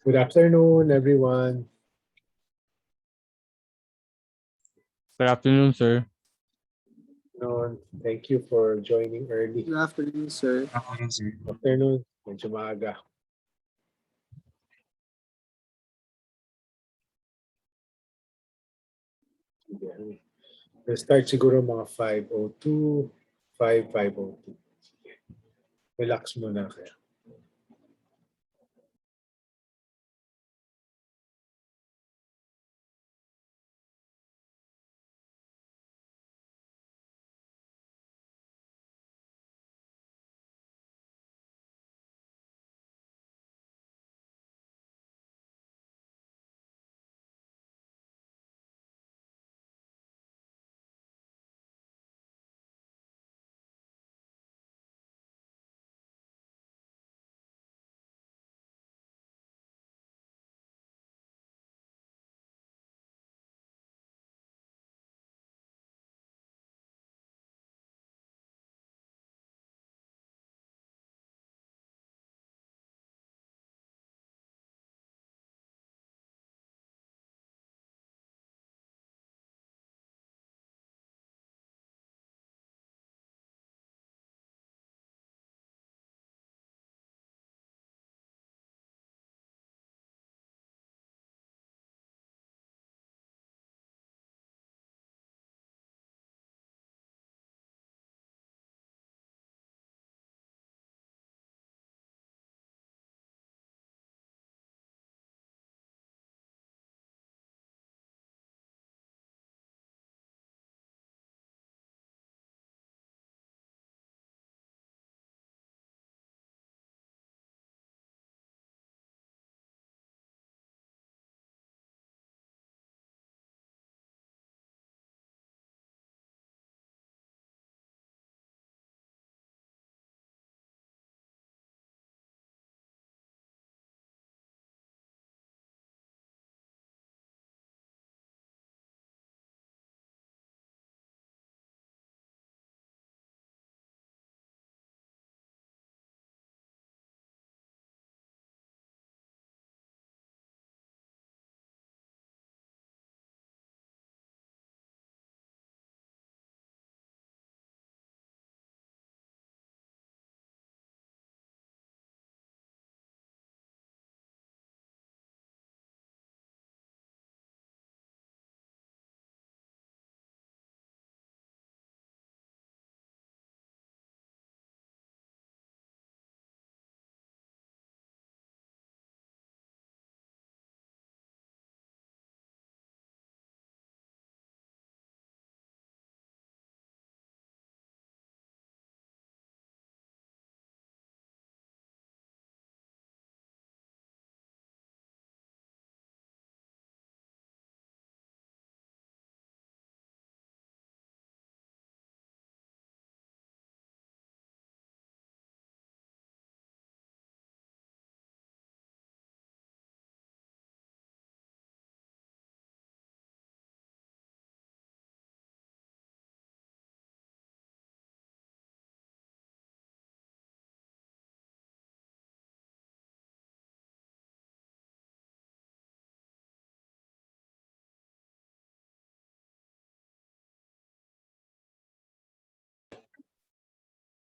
Good afternoon, everyone. Good afternoon, sir. Thank you for joining early. Good afternoon, sir. Afternoon, medyo maaga. We'll start siguro mga 5:02, 5:02. Relax muna kayo.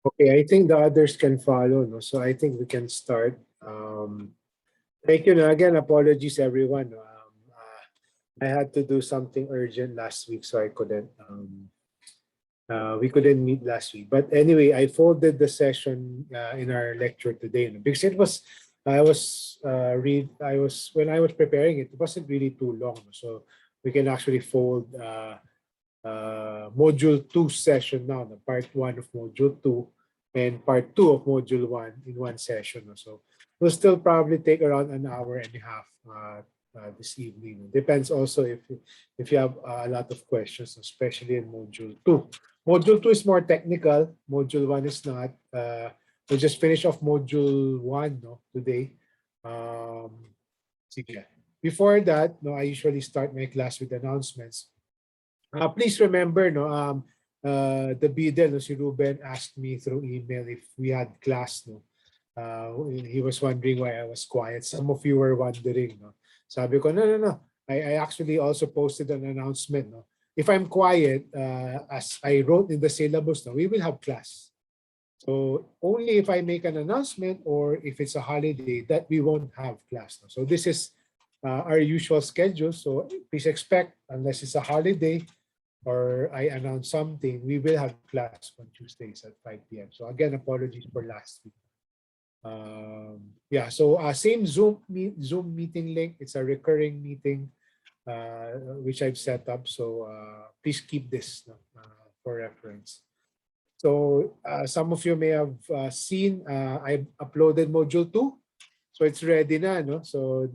Okay, I think the others can follow. No? So I think we can start. Thank you. No? Again, apologies, everyone. No? I had to do something urgent last week, so I couldn't. We couldn't meet last week. But anyway, I folded the session in our lecture today because it was. I was when I was preparing it. It wasn't really too long, so we can actually fold module 2 session now, the part 1 of module 2 and part 2 of module 1 in one session. So we'll still probably take around an hour and a half this evening. Depends also if you have a lot of questions, especially in module 2. Module 2 is more technical. Module 1 is not. We just finished off module 1 today. Sige. Before that, I usually start my class with announcements. Please remember, the bidel, si Ruben asked me through email if we had class, He was wondering why I was quiet. Some of you were wondering. No? Sabi ko, no. I actually also posted an announcement. No? If I'm quiet, as I wrote in the syllabus, no, we will have class. So only if I make an announcement or if it's a holiday that we won't have class. No? So this is our usual schedule. So please expect, unless it's a holiday or I announce something, we will have class on Tuesdays at 5 p.m. So again, apologies for last week. Yeah, so same Zoom meeting link. It's a recurring meeting which I've set up. So please keep this for reference. So some of you may have seen I've uploaded module 2. So it's ready na, no? So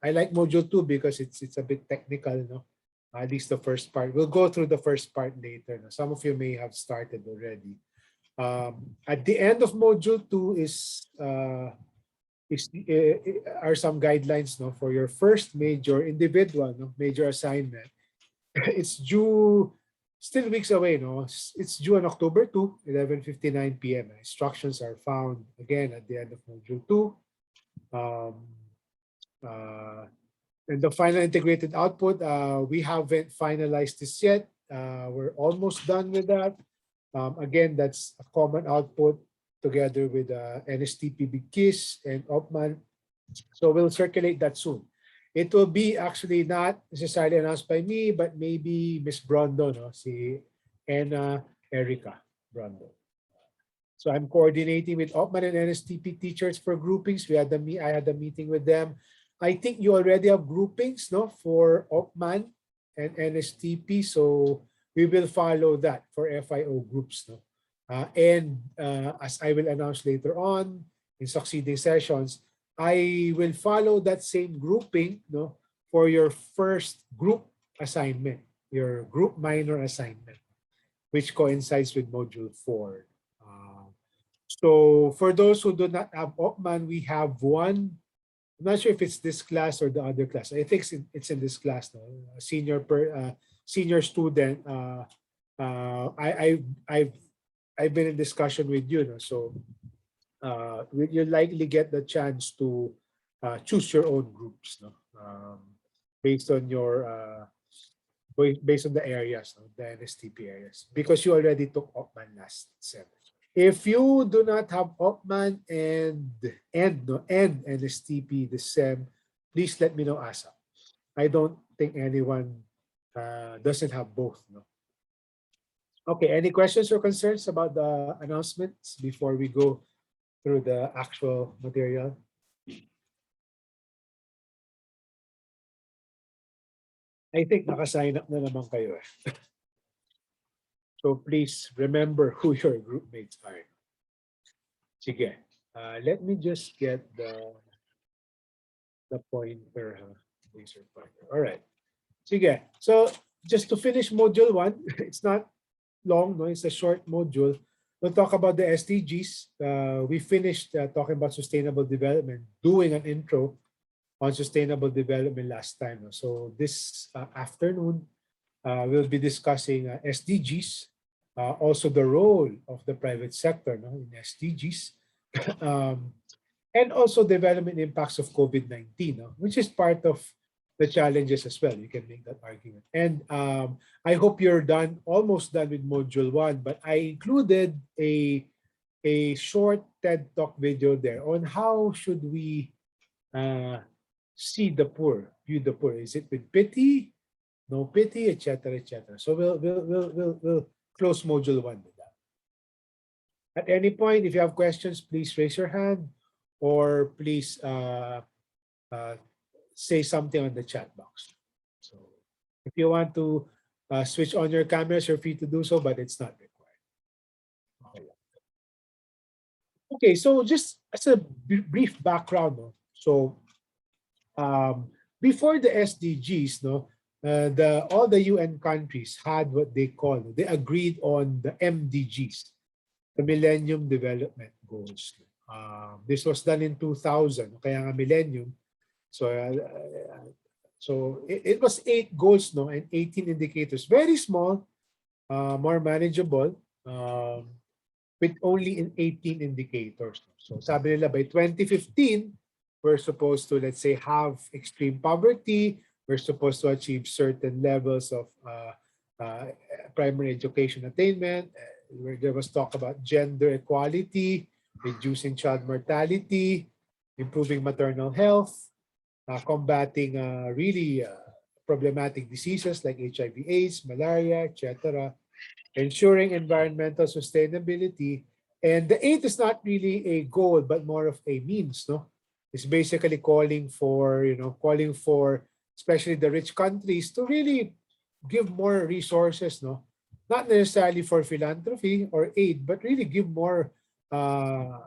I like module 2 because it's a bit technical, no? At least the first part. We'll go through the first part later. No? Some of you may have started already. At the end of module 2 are some guidelines, no, for your first major individual, no, major assignment. It's due still weeks away, no. It's due on October 2, 11:59 p.m. Instructions are found again at the end of module 2. And the final integrated output, we haven't finalized this yet. We're almost done with that. Again, that's a common output together with NSTP Big Kiss and Opman. So we'll circulate that soon. It will be actually not necessarily announced by me, but maybe Miss Brondo, no? Si Anna Erica Brondo. So I'm coordinating with Opman and NSTP teachers for groupings. I had a meeting with them. I think you already have groupings, no, for Opman and NSTP. So we will follow that for FIO groups, no. And as I will announce later on in succeeding sessions, I will follow that same grouping, no, for your first group assignment, your group minor assignment, which coincides with module 4. So for those who do not have Opman, we have one. I'm not sure if it's this class or the other class. I think it's in this class, no? Senior student. I've been in discussion with you, no? So you'll likely get the chance to choose your own groups, no? Based on your based on the areas, no? The NSTP areas, because you already took Opman last sem. If you do not have Opman and NSTP this sem, please let me know ASAP. I don't think anyone doesn't have both, no? Okay, any questions or concerns about the announcements before we go through the actual material? I think naka-sign up na naman kayo. So please remember who your group mates are. Sige. Let me just get the pointer. Laser pointer. All right. Sige. So just to finish module 1, it's not long, no? It's a short module. We'll talk about the SDGs. We finished talking about sustainable development, doing an intro on sustainable development last time. No? So this afternoon, we'll be discussing SDGs, also the role of the private sector, no, in SDGs, and also development impacts of COVID-19, no, which is part of the challenges as well. You can make that argument. And I hope you're almost done with module 1, but I included a short TED Talk video there on how should we see the poor, view the poor. Is it with pity, no pity, etc., etc. So we'll close module 1 with that. At any point, if you have questions, please raise your hand, or please say something on the chat box. So if you want to switch on your cameras, you're free to do so, but it's not required. Okay, so just as a brief background, no? So before the SDGs, no, all the UN countries had what they agreed on the MDGs, the Millennium Development Goals. This was done in 2000, kaya nga millennium. So it was 8 goals, no, and 18 indicators. Very small, more manageable. with only in 18 indicators. So sabi nila by 2015, we're supposed to, let's say, have extreme poverty. We're supposed to achieve certain levels of uh, primary education attainment. Where there was talk about gender equality, reducing child mortality, improving maternal health, combating really problematic diseases like HIV/AIDS, malaria, etc., ensuring environmental sustainability. And the eighth is not really a goal, but more of a means, no? It's basically calling for, calling for especially the rich countries to really give more resources, no? Not necessarily for philanthropy or aid, but really give more uh,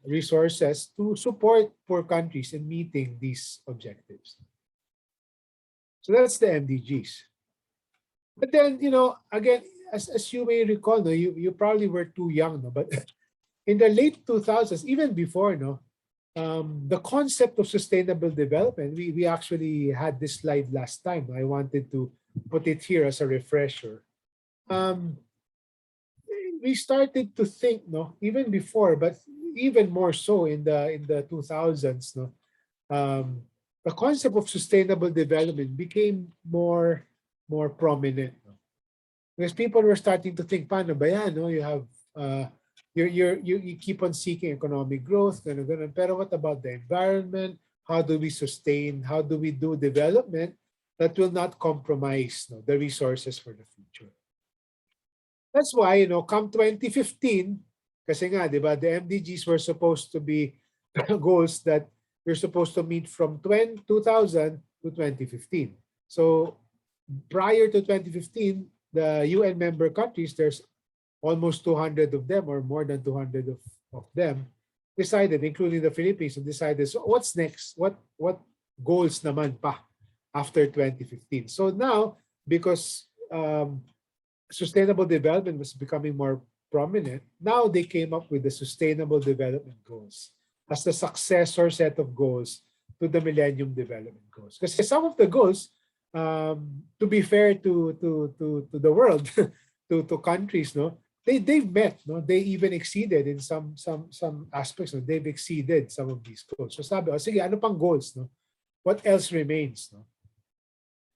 resources to support poor countries in meeting these objectives. So that's the MDGs. But then, again, as you may recall, no, you probably were too young, no, but in the late 2000s, even before, no, the concept of sustainable development, we actually had this slide last time. I wanted to put it here as a refresher. We started to think, no, even before, but even more so in the 2000s, no, the concept of sustainable development became more prominent. No? Because people were starting to think, paano ba yan? No? You have you keep on seeking economic growth, ganun. Pero what about the environment? How do we sustain? How do we do development that will not compromise, no, the resources for the future? That's why, come 2015, kasi nga, di ba, the MDGs were supposed to be goals that you're supposed to meet from 2000 to 2015. So prior to 2015, the UN member countries, there's almost 200 of them or more than 200 of them decided, including the Philippines, decided, so what's next? What goals naman pa after 2015? So now, because sustainable development was becoming more prominent, now they came up with the Sustainable Development Goals as the successor set of goals to the Millennium Development Goals. Because some of the goals, to be fair to the world, to countries, no, they've met, no, they even exceeded in some aspects, no, they've exceeded some of these goals. So sabi, oh, sige, ano pang goals, no? What else remains, no?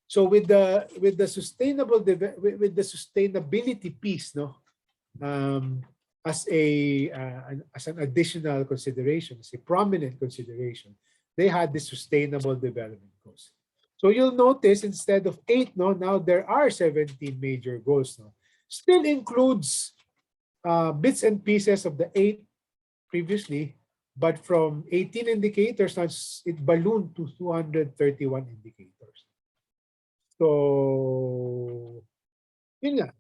So with the sustainability piece, no, as an additional consideration, as a prominent consideration, they had the sustainable development goals. So you'll notice instead of 8, no, now there are 17 major goals. No, still includes bits and pieces of the 8 previously, but from 18 indicators, now it ballooned to 231 indicators. So, yun nga,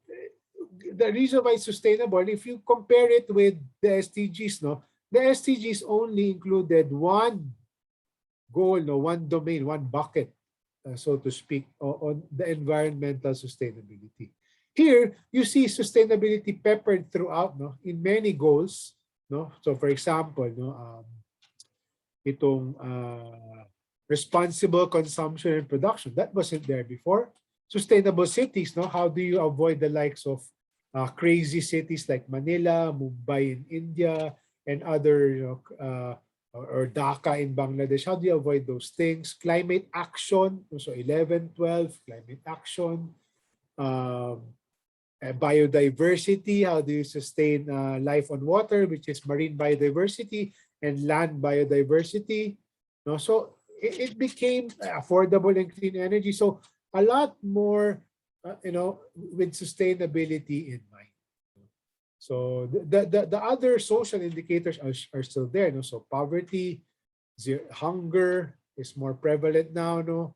the reason why it's sustainable, if you compare it with the SDGs, no, the SDGs only included one goal, no, one domain, one bucket, so to speak, on the environmental sustainability. Here, you see sustainability peppered throughout, no, in many goals, no. So, for example, no, itong responsible consumption and production, that wasn't there before. Sustainable cities, no? How do you avoid the likes of crazy cities like Manila, Mumbai in India, and other, or Dhaka in Bangladesh? How do you avoid those things? Climate action, so 11, 12, climate action. Biodiversity, how do you sustain life on water, which is marine biodiversity and land biodiversity. No, so it became affordable and clean energy. So a lot more, with sustainability in mind. So the other social indicators are still there. No, so poverty, hunger is more prevalent now. No,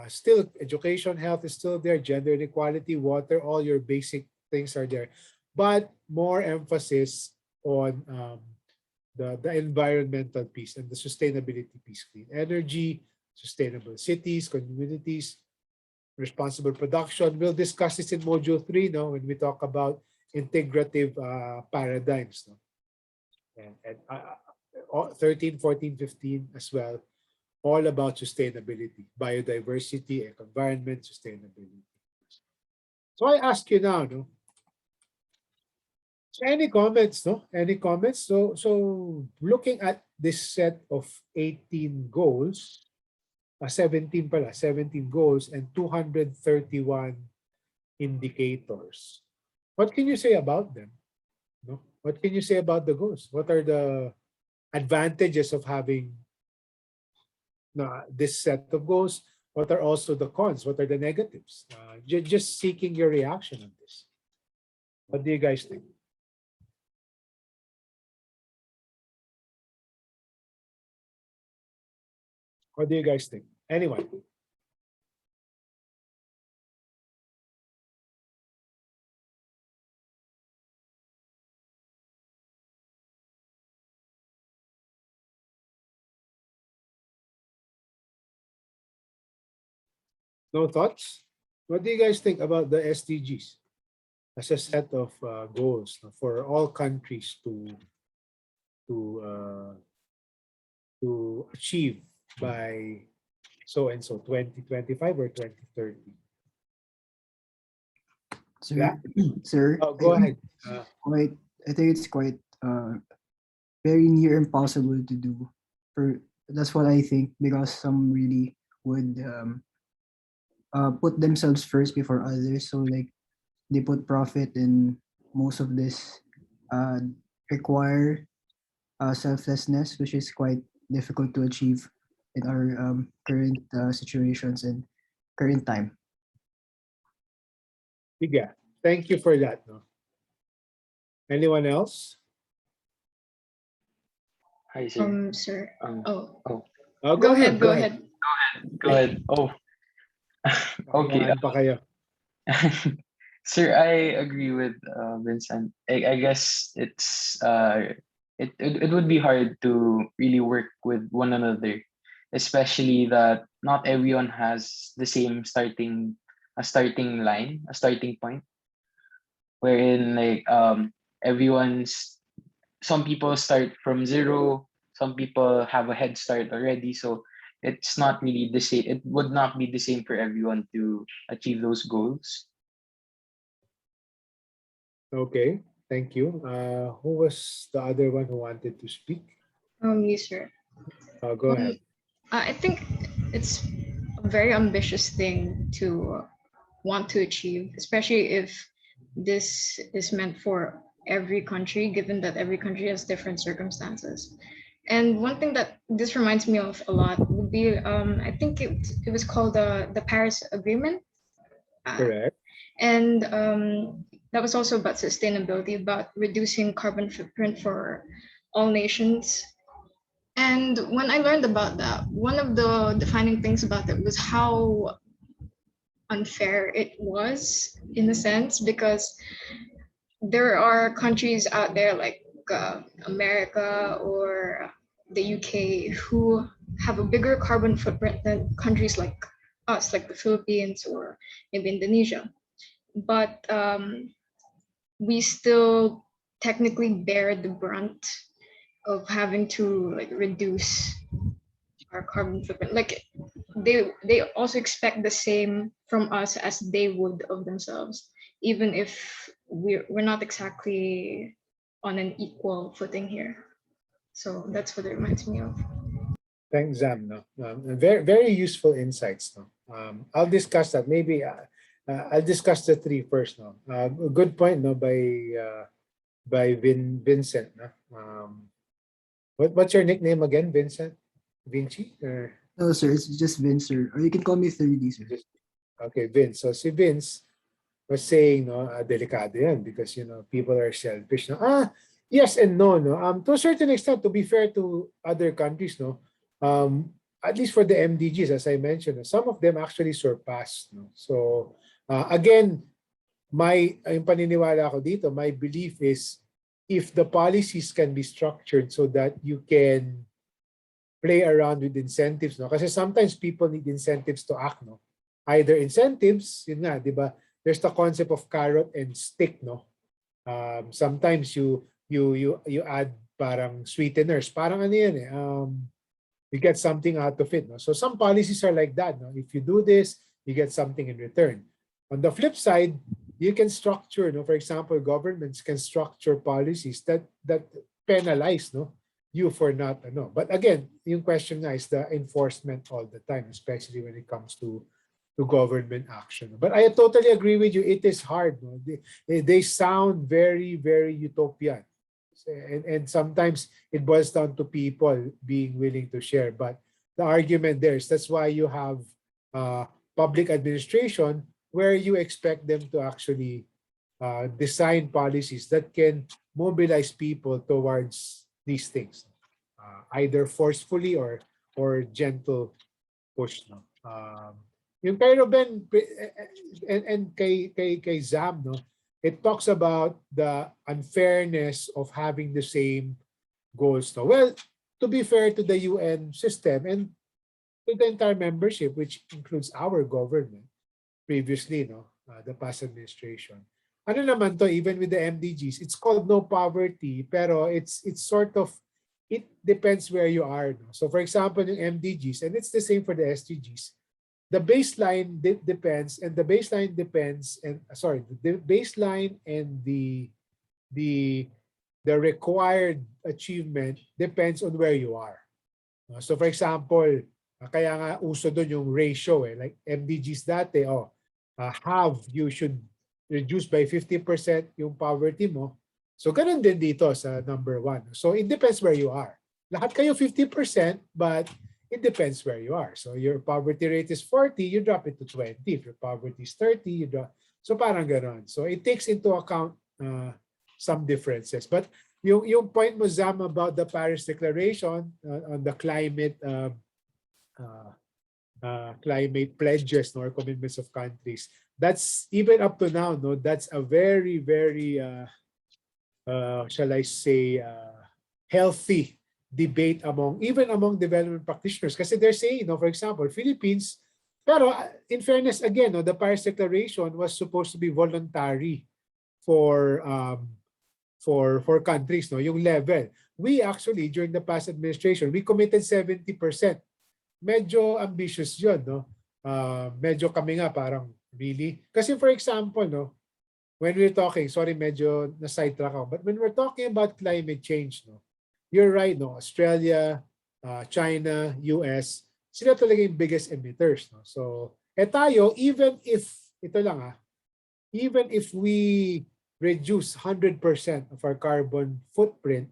still education, health is still there. Gender inequality, water, all your basic things are there, but more emphasis on the environmental piece and the sustainability piece, clean energy, sustainable cities, communities, responsible production. We'll discuss this in module 3, no, when we talk about integrative paradigms, no? And 13, 14, 15 as well, all about sustainability, biodiversity, environment, sustainability. So I ask you now, no? Any comments, no? Any comments? So looking at this set of 18 goals, 17 pala, 17 goals and 231 indicators. What can you say about them? No? What can you say about the goals? What are the advantages of having this set of goals? What are also the cons? What are the negatives? Just seeking your reaction on this. What do you guys think? What do you guys think? Anyone? No thoughts? What do you guys think about the SDGs as a set of goals for all countries to uh, to achieve by so and so 2025 or 2030? Sir, Yeah. sir, Oh, go ahead. I think it's quite very near impossible to do. For that's what I think, because some really would put themselves first before others. So like they put profit, and most of this uh, require selflessness, which is quite difficult to achieve in our current situations and current time. Yeah. Thank you for that. No? Anyone else? Hi, sir. Sir. Um, Oh, oh, Go ahead. go ahead. go ahead. Oh, okay. Saan pa kayo? Sir, I agree with Vincent. I guess it would be hard to really work with one another, especially that not everyone has the same starting line, a starting point, wherein like everyone's some people start from zero, some people have a head start already, so it's not really the same. It would not be the same for everyone to achieve those goals. Okay. Thank you. Who was the other one who wanted to speak? Yes, sir. Go ahead. I think it's a very ambitious thing to want to achieve, especially if this is meant for every country, given that every country has different circumstances. And one thing that this reminds me of a lot would be, I think it was called the Paris Agreement. Correct. And that was also about sustainability, about reducing carbon footprint for all nations. And when I learned about that, one of the defining things about it was how unfair it was, in a sense, because there are countries out there like America or the UK who have a bigger carbon footprint than countries like us, like the Philippines or maybe Indonesia. But we still technically bear the brunt of having to like reduce our carbon footprint. Like they also expect the same from us as they would of themselves, even if we're not exactly on an equal footing here. So that's what it reminds me of. Thanks, Zam. No, very very useful insights. No, I'll discuss that. Maybe I'll discuss the three first. No, good point. No, by Vincent. No, what's your nickname again, Vincent? Vinci? Or No, sir, it's just Vince, sir. Or you can call me 30, sir. okay, Vince. So si Vince was saying, no, delikado yan because people are selfish. No, yes and no, no. To a certain extent, to be fair to other countries, no, at least for the MDGs, as I mentioned, some of them actually surpassed. No? So again, yung paniniwala ko dito, my belief is if the policies can be structured so that you can play around with incentives, no? Kasi sometimes people need incentives to act, no? Either incentives, yun nga, di ba? There's the concept of carrot and stick, no? Sometimes you add parang sweeteners, parang ano yan eh, you get something out of it, no? So some policies are like that, no? If you do this, you get something in return. On the flip side, you can structure, no, for example, governments can structure policies that penalize, no, you for not, no. But again, yung question nga is the enforcement all the time, especially when it comes to government action. But I totally agree with you. It is hard. No? They sound very, very utopian. And sometimes it boils down to people being willing to share. But the argument there is that's why you have public administration where you expect them to actually design policies that can mobilize people towards these things, either forcefully or gentle push. No? Yung kay Ruben and kay Zam, no, it talks about the unfairness of having the same goals. No? Well, to be fair to the UN system and to the entire membership, which includes our government previously, no, the past administration. Ano naman to, even with the MDGs, it's called no poverty, pero it's sort of, it depends where you are. No? So for example, yung MDGs, and it's the same for the SDGs, the baseline depends, and the baseline depends, and the baseline and the required achievement depends on where you are. So for example, kaya nga uso doon yung ratio, like MDGs dati, you should reduce by 50% yung poverty mo. So ganun din dito sa number 1. So it depends where you are. Lahat kayo 50%, but it depends where you are. So your poverty rate is 40, you drop it to 20. If your poverty is 30, you drop. So parang gano'n. So it takes into account some differences. But yung point mo, Zam, about the Paris Declaration on the climate climate pledges, or commitments of countries, that's even up to now, no, that's a very, very shall I say, healthy debate even among development practitioners, kasi they're saying, for example, Philippines, pero in fairness again, the Paris Declaration was supposed to be voluntary for countries, yung level. We actually, during the past administration, we committed 70%. Medyo ambitious yun, no? Medyo kami nga parang really, kasi for example, when we're talking, sorry, medyo na-sidetrack ako, but when we're talking about climate change, you're right, Australia, China, US, sila talaga yung biggest emitters. So, tayo, even if we reduce 100% of our carbon footprint,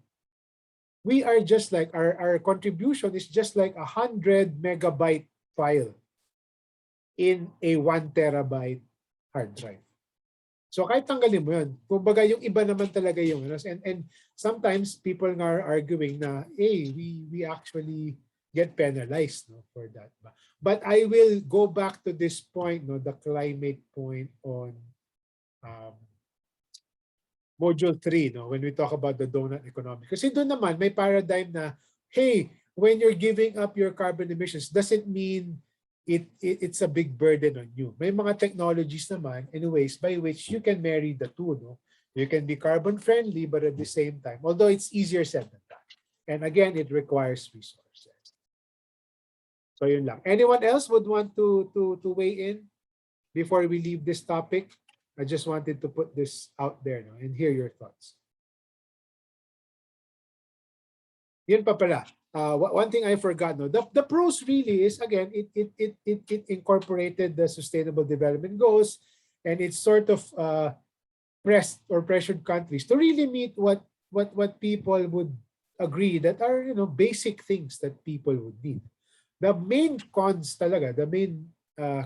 we are just like, our contribution is just like 100 megabyte file in a 1 terabyte hard drive. So kahit tanggalin mo yun, kumbaga yung iba naman talaga yung, and sometimes people are arguing na, hey, we actually get penalized, for that. But I will go back to this point, the climate point on Module 3, when we talk about the donut economy. Kasi doon naman may paradigm na, hey, when you're giving up your carbon emissions, doesn't mean it's a big burden on you. May mga technologies naman, anyways, by which you can marry the two. You can be carbon friendly, but at the same time, although it's easier said than done. And again, it requires resources. So yun lang. Anyone else would want to weigh in before we leave this topic? I just wanted to put this out there and hear your thoughts. Yun pa pala. One thing I forgot, the pros really is, again, it incorporated the Sustainable Development Goals, and it sort of pressed or pressured countries to really meet what people would agree that are basic things that people would need. The main cons talaga, the main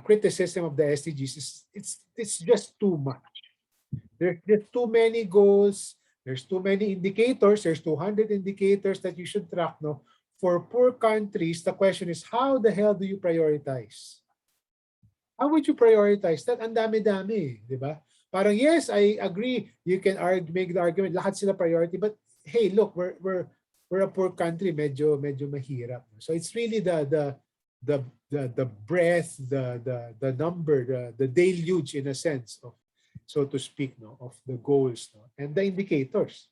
criticism of the SDGs is it's just too much. There's too many goals. There's too many indicators. There's 200 indicators that you should track. For poor countries, the question is, how the hell do you prioritize? How would you prioritize that? Ang dami-dami, di ba? Parang yes, I agree. You can make the argument, lahat sila priority. But hey, look, we're a poor country. Medyo mahirap. So it's really the breadth, the number, the deluge in a sense of, so to speak, of the goals, and the indicators.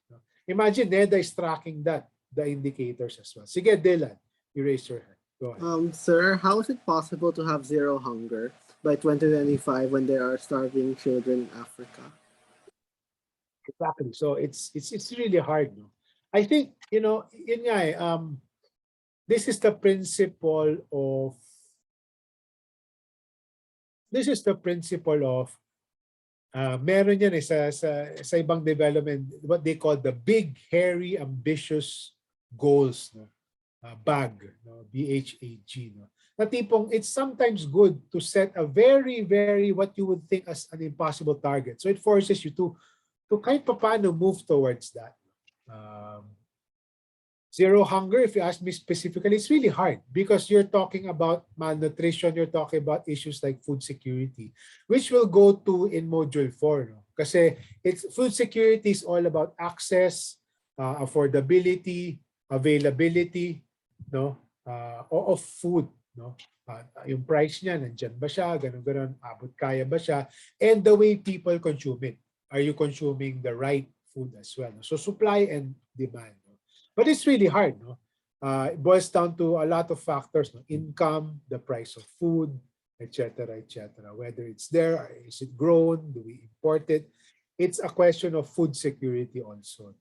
Imagine NEDA is tracking the indicators as well. Sige, Dylan, you raise your hand. Go ahead. Sir, how is it possible to have zero hunger by 2025 when there are starving children in Africa. Exactly. So it's really hard, no? I think, yun nga this is the principle of meron yan sa ibang development, what they call the big, hairy, ambitious goals, no? BAG, no? BHAG, no? Na tipong it's sometimes good to set a very, very what you would think as an impossible target. So it forces you to kahit paano move towards that. Zero hunger, if you ask me specifically, it's really hard because you're talking about malnutrition, you're talking about issues like food security, which we'll go to in Module 4. No? Kasi food security is all about access, affordability, availability, no, of food. No? Yung price niya, nandyan ba siya, ganun, abot kaya ba siya, and the way people consume it. Are you consuming the right food as well? No? So supply and demand. But it's really hard, no? It boils down to a lot of factors, no? Income, the price of food, etc., etc. Whether it's there, is it grown? Do we import it? It's a question of food security also.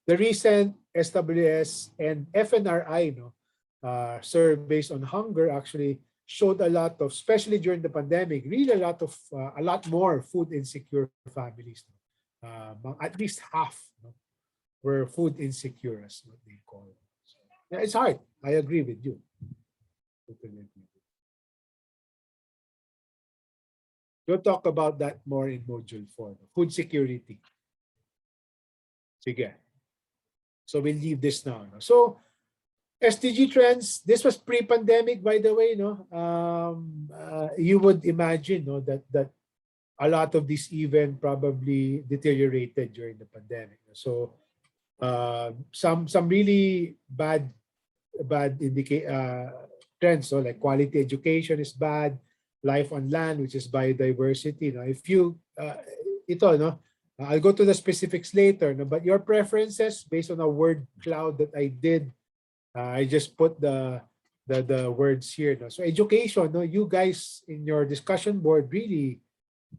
The recent SWS and FNRI, surveys on hunger actually showed a lot of, especially during the pandemic, really a lot more food insecure families. At least half. No? Were food insecure, as what they call it. So, yeah, it's hard. I agree with you. Totally agree. We'll talk about that more in Module 4. Food security. Sige. So we'll leave this now. No? So SDG trends, this was pre-pandemic, by the way. No, you would imagine, no, that a lot of these even probably deteriorated during the pandemic. So some really bad trends. So like quality education is bad, life on land, which is biodiversity. Now, if you I'll go to the specifics later. No, but your preferences based on a word cloud that I did, I just put the words here. No? So education. No, you guys in your discussion board really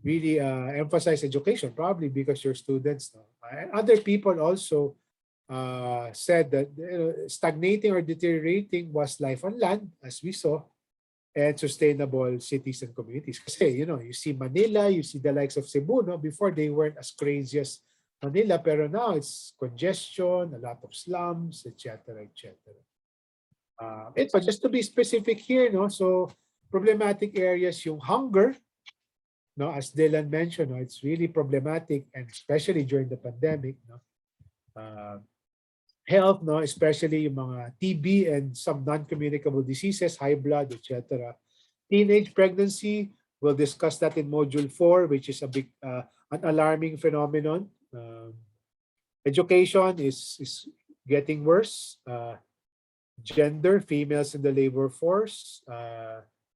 emphasize education, probably because you're students. No? And other people also said that stagnating or deteriorating was life on land, as we saw, and sustainable cities and communities. Kasi, you see Manila, you see the likes of Cebu, no? Before they weren't as crazy as Manila, pero now it's congestion, a lot of slums, etc., etc. But just to be specific here, no? So problematic areas, yung hunger, no? As Dylan mentioned, no? It's really problematic, and especially during the pandemic, no? Health, no, especially yung mga TB and some non-communicable diseases, high blood, etc. Teenage pregnancy, we'll discuss that in Module 4, which is a big, an alarming phenomenon. Education is getting worse. Gender, females in the labor force,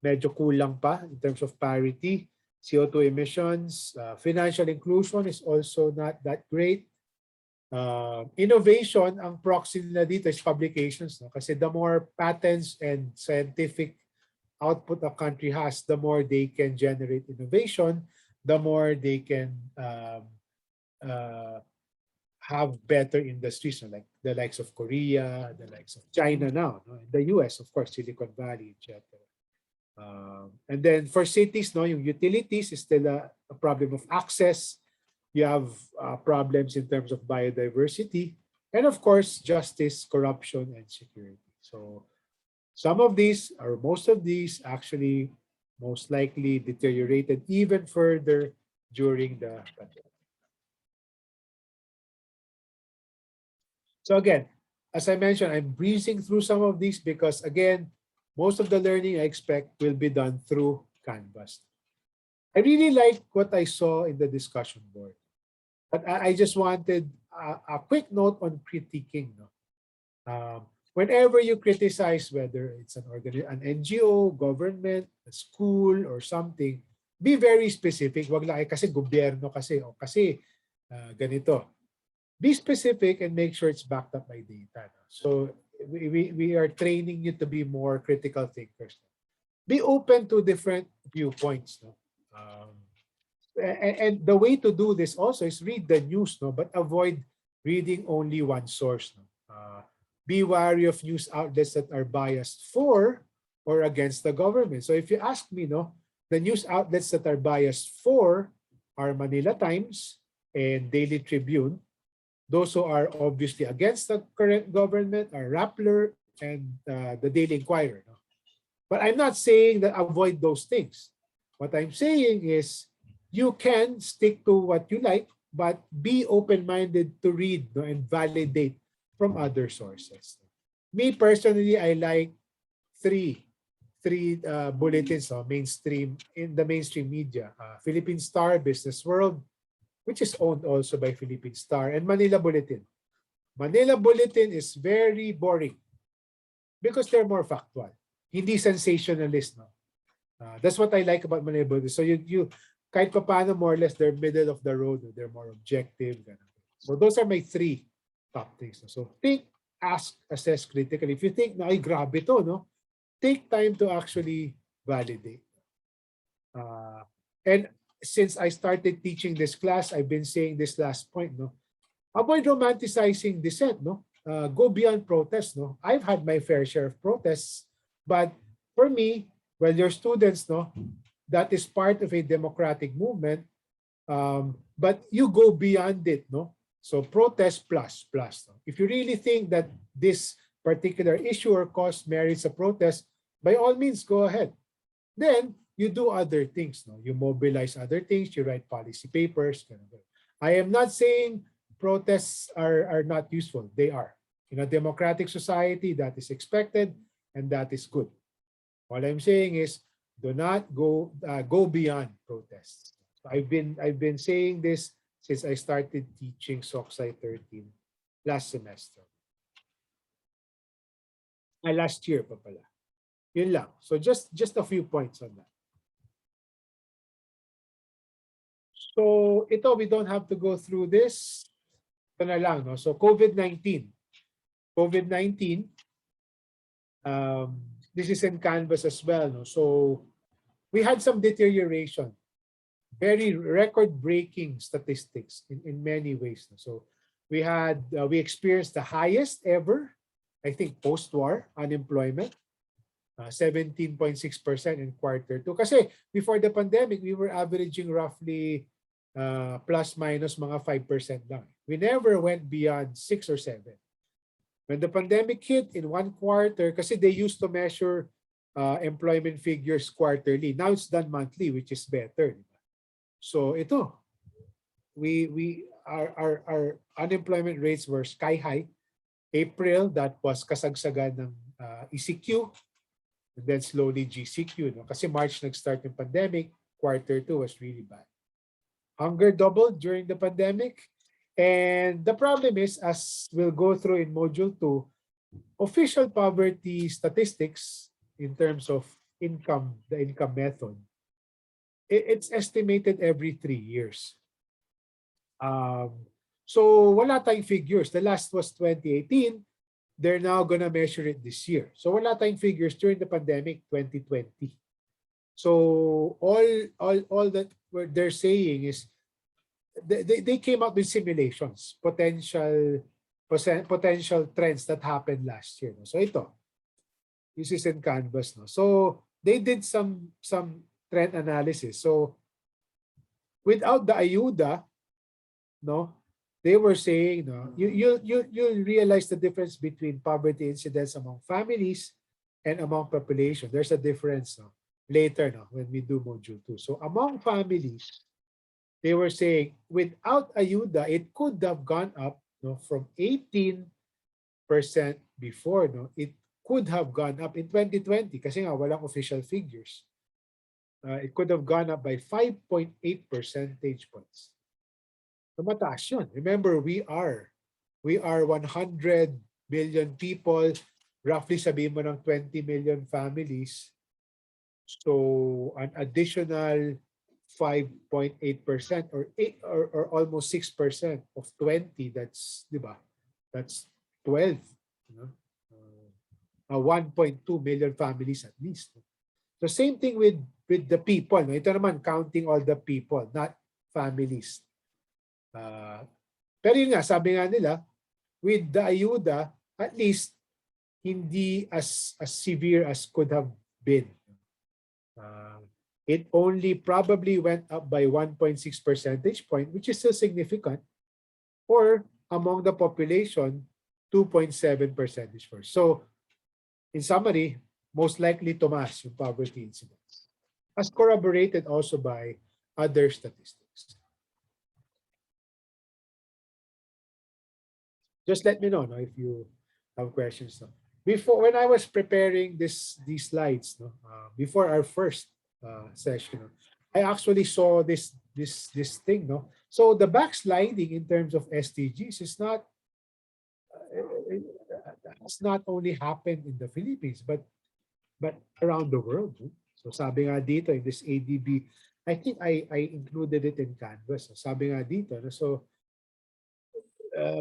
medyo kulang pa in terms of parity. CO2 emissions, financial inclusion is also not that great. Innovation, ang proxy nila dito is publications. No? Kasi the more patents and scientific output a country has, the more they can generate innovation, the more they can have better industries, no? Like the likes of Korea, the likes of China now, no? The US, of course, Silicon Valley, etc. And then for cities, no, yung utilities is still a problem of access. You have problems in terms of biodiversity, and of course, justice, corruption, and security. So some of these, or most of these, actually most likely deteriorated even further during the pandemic. So again, as I mentioned, I'm breezing through some of these because, again, most of the learning I expect will be done through Canvas. I really like what I saw in the discussion board. But I just wanted a quick note on critiquing. No? Whenever you criticize, whether it's an NGO, government, a school, or something, be very specific. Wag lang kasi gobyerno kasi, o kasi ganito. Be specific and make sure it's backed up by data. No? So we are training you to be more critical thinkers. be open to different viewpoints. No? And the way to do this also is read the news, no, but avoid reading only one source. No? Be wary of news outlets that are biased for or against the government. So if you ask me, no, the news outlets that are biased for are Manila Times and Daily Tribune. Those who are obviously against the current government are Rappler and the Daily Inquirer. No? But I'm not saying that avoid those things. What I'm saying is you can stick to what you like, but be open-minded to read, no, and validate from other sources. Me personally, I like three bulletins, no, mainstream in the mainstream media: Philippine Star, Business World, which is owned also by Philippine Star, and Manila Bulletin. Manila Bulletin is very boring because they're more factual, hindi sensationalist. No? That's what I like about Manila Bulletin. So you kahit pa paano, more or less, they're middle of the road. They're more objective. So those are my three top things. So think, ask, assess critically. If you think, na, ay, grabe to, no? Take time to actually validate. And since I started teaching this class, I've been saying this last point, no? Avoid romanticizing dissent, no? Go beyond protest, no? I've had my fair share of protests, but for me, well, your students, no, that is part of a democratic movement, but you go beyond it, no? So protest plus. No? If you really think that this particular issue or cause merits a protest, by all means, go ahead. Then you do other things, no? You mobilize other things, you write policy papers. I am not saying protests are not useful. They are. In a democratic society, that is expected and that is good. All I'm saying is, do not go beyond protests. So I've been saying this since I started teaching SOCSI 13 last semester. Last year pa pala. Yun lang. So just a few points on that. So ito, we don't have to go through this. Ito na lang, no? So COVID-19. This is in Canvas as well. No? So we had some deterioration, very record-breaking statistics in many ways. No? So we experienced the highest ever, I think, post-war unemployment, 17.6% in quarter 2. Kasi before the pandemic, we were averaging roughly plus minus mga 5% lang. We never went beyond 6 or 7. When the pandemic hit in one quarter, kasi they used to measure employment figures quarterly. Now it's done monthly, which is better. So ito, our unemployment rates were sky high. April, that was kasagsagan ng ECQ, and then slowly GCQ. No? Kasi March nag-start yung pandemic, quarter 2 was really bad. Hunger doubled during the pandemic. And the problem is, as we'll go through in Module 2, official poverty statistics in terms of income, the income method, it's estimated every 3 years. So wala tayong figures. The last was 2018. They're now gonna measure it this year. So wala tayong figures during the pandemic, 2020. So all that they're saying is they came up with simulations, potential trends that happened last year. No? So ito, this is in Canvas. No? So they did some trend analysis. So without the ayuda, no, they were saying, no, you'll realize the difference between poverty incidence among families and among population. There's a difference, no, later, no, when we do Module 2. So among families, they were saying without ayuda, it could have gone up, no, from 18% before. No, it could have gone up in 2020 kasi nga walang official figures. It could have gone up by 5.8 percentage points. So mataas yun. Remember, we are 100 million people, roughly sabihin mo ng 20 million families. So an additional 5.8% or almost 6% of 20, that's, di ba? That's 12. You know? 1.2 million families at least. So same thing with the people. No? Ito naman, counting all the people, not families. Pero yun nga, sabi nga nila, with the ayuda, at least hindi as severe as could have been. It only probably went up by 1.6 percentage point, which is still significant, or among the population, 2.7 percentage points. So, in summary, most likely tumaas yung poverty incidence, as corroborated also by other statistics. Just let me know, no, if you have questions. No? Before, when I was preparing these slides, no, before our first session, no, I actually saw this thing. No, so the backsliding in terms of SDGs is not has not only happened in the Philippines, but around the world. No? So sabi nga dito in this ADB, I think I included it in Canvas. No? Sabi nga dito, no? So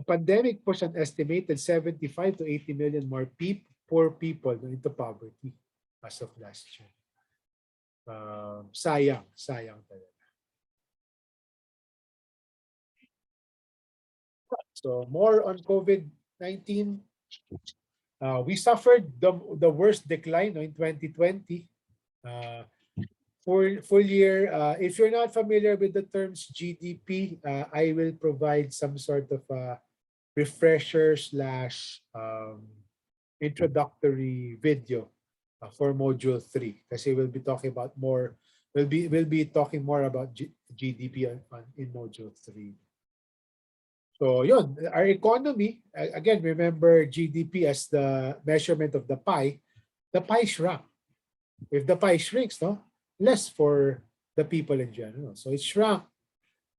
pandemic pushed an estimated 75 to 80 million more poor people into poverty as of last year. Sayang talaga. So more on COVID-19. We suffered the worst decline in 2020. Full year, if you're not familiar with the terms GDP, I will provide some sort of refresher / introductory video for module 3, kasi we'll be talking about more. We'll be talking more about GDP in module 3. So yun, our economy, again, remember GDP as the measurement of the pie. The pie shrunk. If the pie shrinks, no, less for the people in general. So it shrunk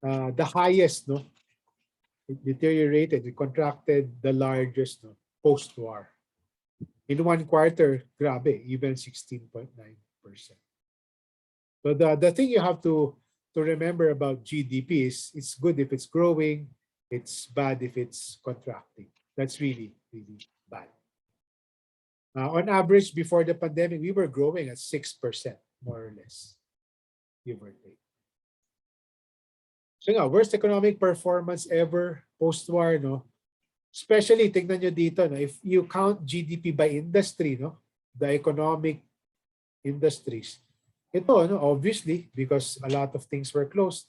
the highest, no, it deteriorated, it contracted the largest, no, post-war. In one quarter, grabe, even 16.9%. So the thing you have to remember about GDP is it's good if it's growing, it's bad if it's contracting. That's really, really bad. On average, before the pandemic, we were growing at 6%, more or less, give or take. So nga, worst economic performance ever post-war, no? Especially, tingnan nyo dito, no? If you count GDP by industry, no? The economic industries. Ito, no? Obviously, because a lot of things were closed,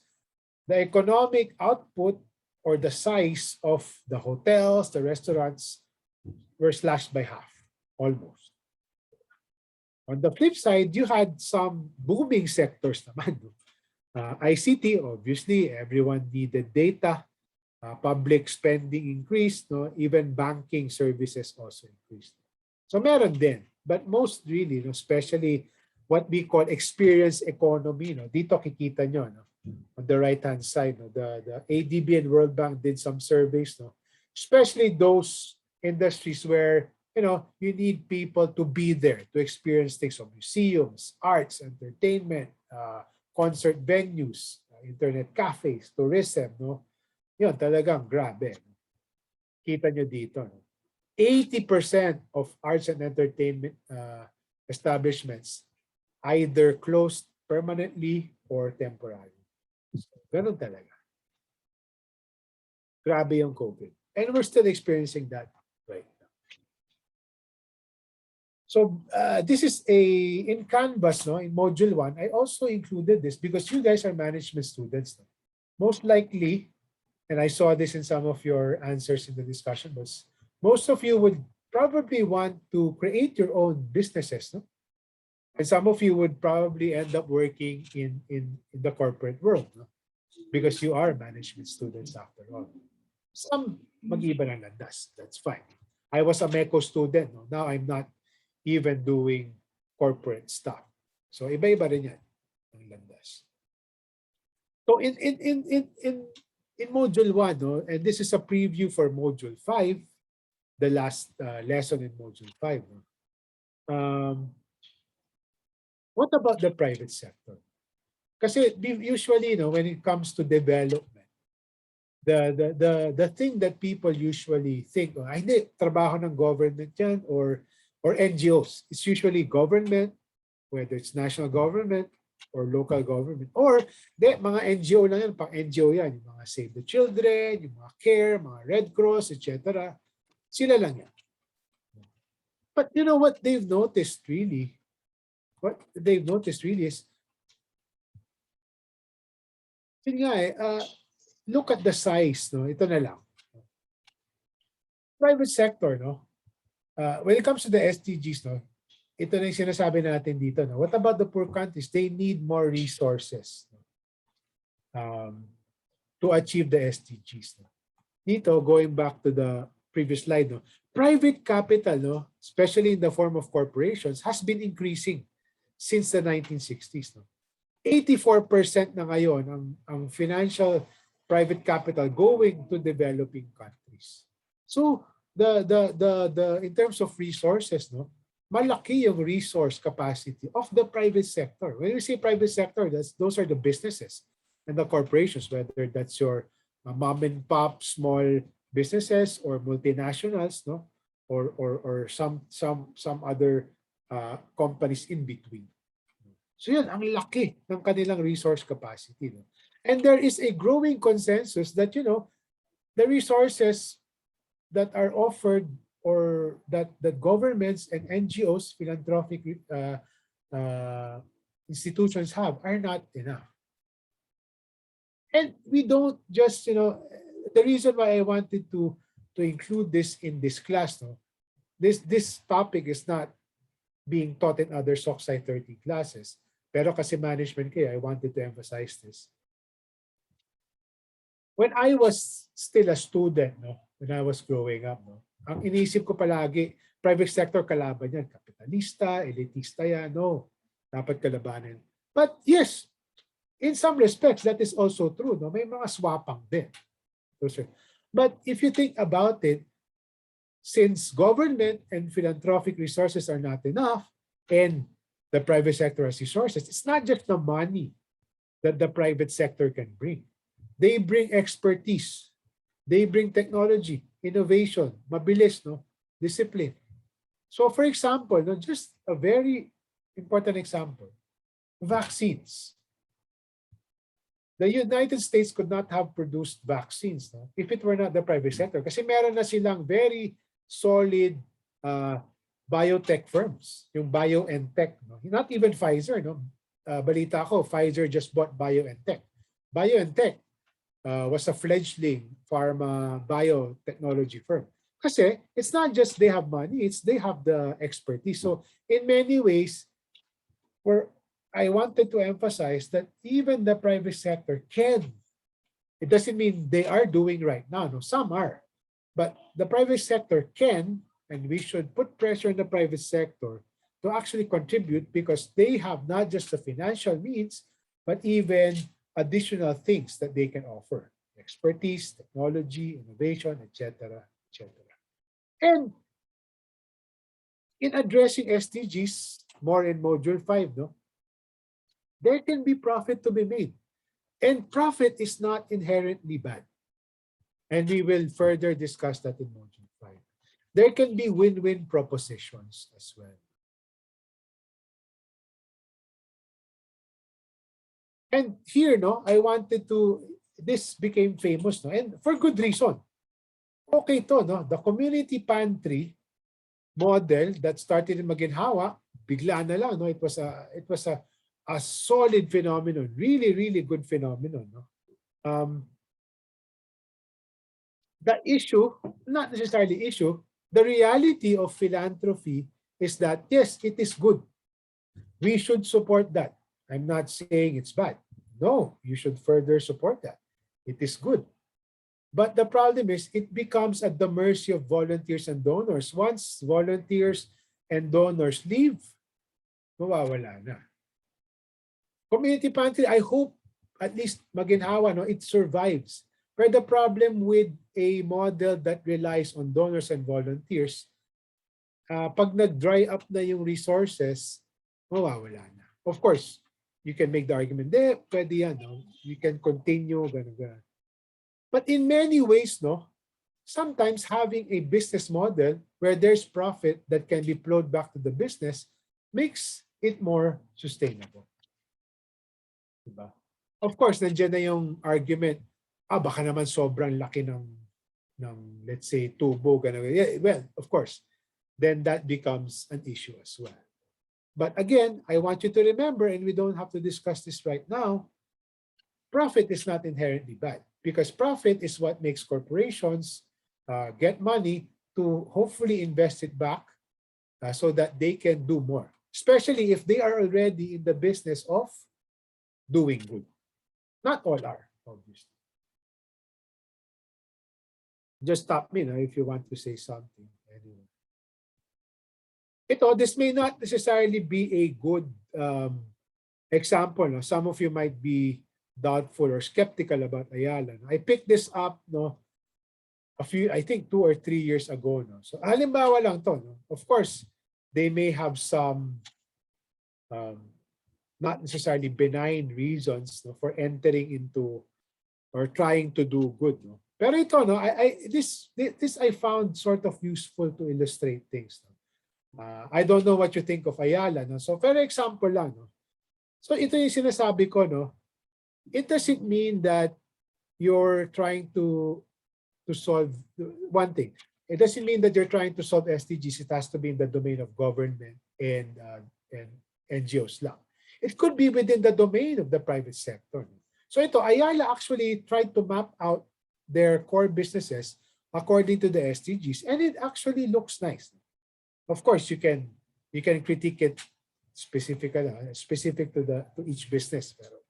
the economic output or the size of the hotels, the restaurants were slashed by half, almost. On the flip side, you had some booming sectors naman. ICT, obviously, everyone needed data. Public spending increased, no? Even banking services also increased. So meron din, but most really, no, especially what we call experience economy, no? Dito kikita nyo, no? On the right-hand side, no? The ADB and World Bank did some surveys, no? Especially those industries where, you know, you need people to be there to experience things, so museums, arts, entertainment, concert venues, internet cafes, tourism, no? Yun, talagang grabe. Kita nyo dito. No? 80% of arts and entertainment establishments either closed permanently or temporarily. So, ganun talaga. Grabe yung COVID. And we're still experiencing that right now. So this is in Canvas, no? In Module 1, I also included this because you guys are management students. No? Most likely, and I saw this in some of your answers in the discussion, but most of you would probably want to create your own businesses, no? And some of you would probably end up working in the corporate world, no? Because you are management students after all. Some mag-iba ng landas, that's fine. I was a MECO student, no? Now I'm not even doing corporate stuff. So iba-iba rin yan ang landas. So in Module 1, no, and this is a preview for Module 5, the last lesson in Module 5. No? What about the private sector? Kasi usually, no, when it comes to development, the thing that people usually think, oh, hindi, trabaho ng government yan or NGOs. It's usually government, whether it's national government or local government, or mga NGO lang yan, pang NGO yan, yung mga Save the Children, yung mga CARE, mga Red Cross, etc. Sila lang yan. But you know what they've noticed really? What they've noticed really is, yun nga look at the size, no? Ito na lang. Private sector, no? When it comes to the SDGs, no? Ito na yung sinasabi natin dito, no? What about the poor countries? They need more resources, no? To achieve the SDGs. No? Dito, going back to the previous slide, no? Private capital, no? Especially in the form of corporations, has been increasing since the 1960s. No? 84% na ngayon ang financial private capital going to developing countries. So the in terms of resources, no, malaki yung resource capacity of the private sector. When we say private sector, those are the businesses and the corporations, whether that's your mom and pop small businesses or multinationals, no, or some other companies in between. So yun, ang laki ng kanilang resource capacity. No? And there is a growing consensus that, you know, the resources that are offered or that governments and NGOs, philanthropic institutions have are not enough. And we don't just, you know, the reason why I wanted to include this in this class, no, this topic is not being taught in other SOC Sci 30 classes. Pero kasi management kayo, I wanted to emphasize this. When I was still a student, no, when I was growing up, no, ang iniisip ko palagi, private sector kalaban yan, kapitalista, elitista yan, no, dapat kalabanin. But yes, in some respects, that is also true. No? May mga swapang din. But if you think about it, since government and philanthropic resources are not enough, and the private sector has resources, it's not just the money that the private sector can bring. They bring expertise. They bring technology, innovation, mabilis, no? Discipline. So for example, no, just a very important example, vaccines. The United States could not have produced vaccines, no, if it were not the private sector. Kasi meron na silang very solid biotech firms, yung BioNTech. No? Not even Pfizer. No? Balita ko, Pfizer just bought BioNTech. BioNTech was a fledgling pharma biotechnology firm. Kasi it's not just they have money, it's they have the expertise. So in many ways, I wanted to emphasize that even the private sector can, it doesn't mean they are doing right now. No, some are. But the private sector can, and we should put pressure on the private sector to actually contribute because they have not just the financial means, but even additional things that they can offer. Expertise, technology, innovation, etc., etc. And in addressing SDGs, more in Module 5, no, there can be profit to be made. And profit is not inherently bad. And we will further discuss that in Module 5. There can be win-win propositions as well. And here, no, I wanted to, this became famous, no, and for good reason. Okay to, no, the community pantry model that started in Maginhawa, bigla na lang, no, it was a solid phenomenon, really good phenomenon, no. The issue, not necessarily issue, the reality of philanthropy is that, yes, it is good. We should support that. I'm not saying it's bad. No, you should further support that. It is good. But the problem is it becomes at the mercy of volunteers and donors. Once volunteers and donors leave, mawawala na. Community pantry, I hope at least Maginhawa, no, it survives. But the problem with a model that relies on donors and volunteers, pag nag-dry up na yung resources, mawawala na. Of course, you can make the argument, pwede yan, no? You can continue, ganun. But in many ways, no, sometimes having a business model where there's profit that can be flowed back to the business makes it more sustainable. Diba? Of course, nandiyan na yung argument, baka naman sobrang laki ng let's say, tubo, ganun. Yeah, well, of course, then that becomes an issue as well. But again, I want you to remember, and we don't have to discuss this right now, profit is not inherently bad because profit is what makes corporations get money to hopefully invest it back so that they can do more, especially if they are already in the business of doing good. Not all are, obviously. Just stop me if you want to say something. Anyway. This may not necessarily be a good example. No? Some of you might be doubtful or skeptical about Ayala. No? I picked this up I think 2 or 3 years ago. No? So halimbawa lang to. No? Of course, they may have some not necessarily benign reasons for entering into or trying to do good. No? Pero ito, this I found sort of useful to illustrate things. No? I don't know what you think of Ayala. No? So, for example lang. No? So, ito yung sinasabi ko. No? It doesn't mean that you're trying to solve one thing. It doesn't mean that you're trying to solve SDGs. It has to be in the domain of government and NGOs lang. It could be within the domain of the private sector. No? So, ito, Ayala actually tried to map out their core businesses according to the SDGs, and it actually looks nice. Of course, you can critique it specific to each business, pero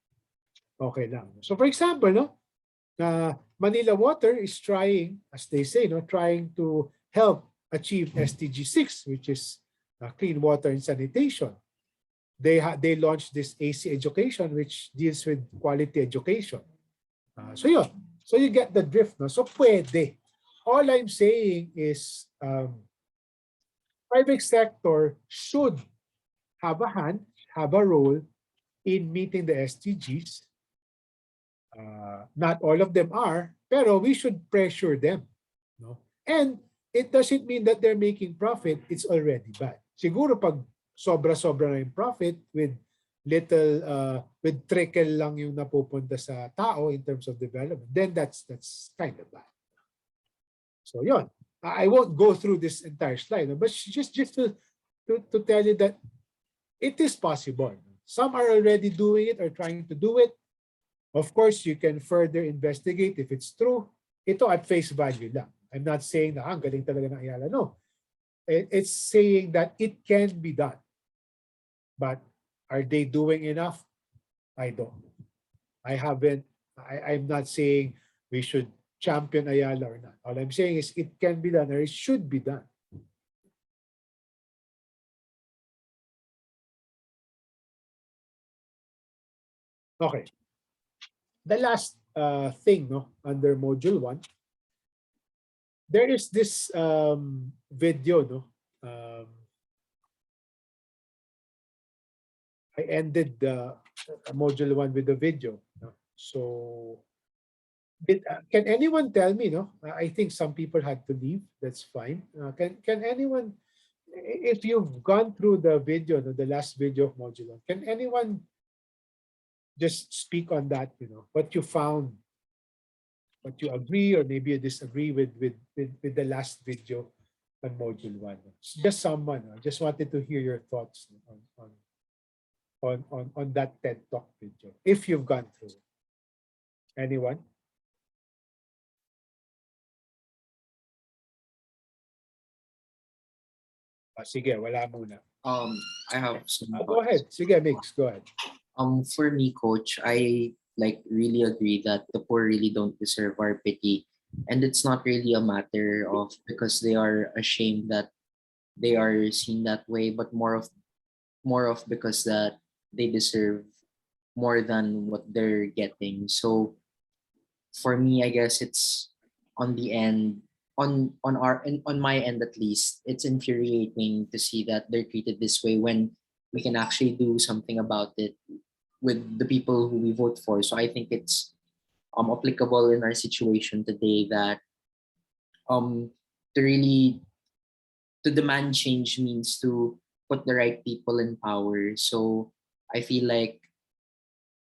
okay lang. So for example, Manila Water is trying, as they say, trying to help achieve SDG 6, which is clean water and sanitation. They launched this AC education, which deals with quality education. So you get the drift. No? So pwede. All I'm saying is private sector should have a hand, have a role in meeting the SDGs. Not all of them are, pero we should pressure them. No? And it doesn't mean that they're making profit, it's already bad. Siguro pag sobra-sobra na yung profit with little, with trickle lang yung napupunta sa tao in terms of development, then that's kind of bad. So yon. I won't go through this entire slide, but just to tell you that it is possible. Some are already doing it or trying to do it. Of course, you can further investigate if it's true. Ito at face value lang. I'm not saying na ang galing talaga ng Ayala. No. It's saying that it can be done. But are they doing enough? I don't know. I'm not saying we should champion Ayala or not. All I'm saying is it can be done or it should be done. Okay. The last thing under module 1, there is this video. I ended module 1 with the video. So can anyone tell me? I think some people had to leave. That's fine. Can anyone, if you've gone through the video, the last video of module 1, can anyone just speak on that? What you found, what you agree or maybe you disagree with the last video on module 1. Just someone. I just wanted to hear your thoughts on that TED Talk video, if you've gone through it. Anyone? Sige, wala muna. I have some Go ahead. Sige, Mix, go ahead. For me, Coach, I really agree that the poor really don't deserve our pity, and it's not really a matter of because they are ashamed that they are seen that way, but more of because that they deserve more than what they're getting. So for me, I guess it's on the end on my end at least, it's infuriating to see that they're treated this way when we can actually do something about it with the people who we vote for. So I think it's applicable in our situation today that to really to demand change means to put the right people in power. So I feel like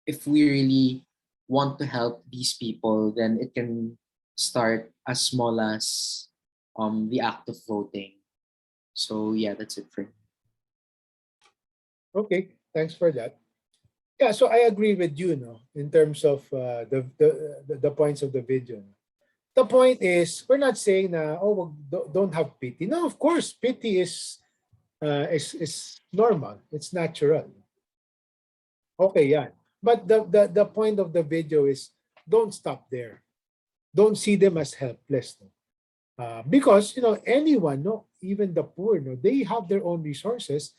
if we really want to help these people, then it can start as small as the act of voting. So yeah, that's it for me. Okay, thanks for that. Yeah, so I agree with you, no, in terms of the points of the video. The point is, we're not saying na, oh, don't have pity. No, of course, pity is normal. It's natural. Okay, yeah. But the point of the video is, don't stop there. Don't see them as helpless. No? Because anyone, no, even the poor, no, they have their own resources,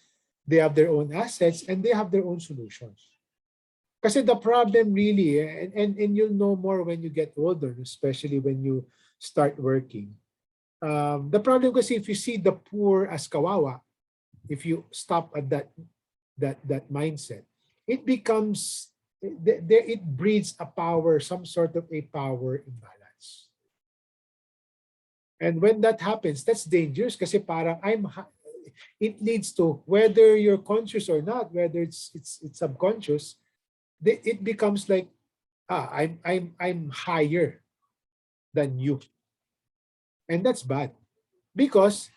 they have their own assets, and they have their own solutions. Kasi the problem really, and you'll know more when you get older, especially when you start working. The problem kasi if you see the poor as kawawa, if you stop at that mindset, it becomes it breeds a power, some sort of a power imbalance. And when that happens, that's dangerous kasi parang it leads to, whether you're conscious or not, whether it's subconscious, it becomes like, I'm higher than you. And that's bad. Because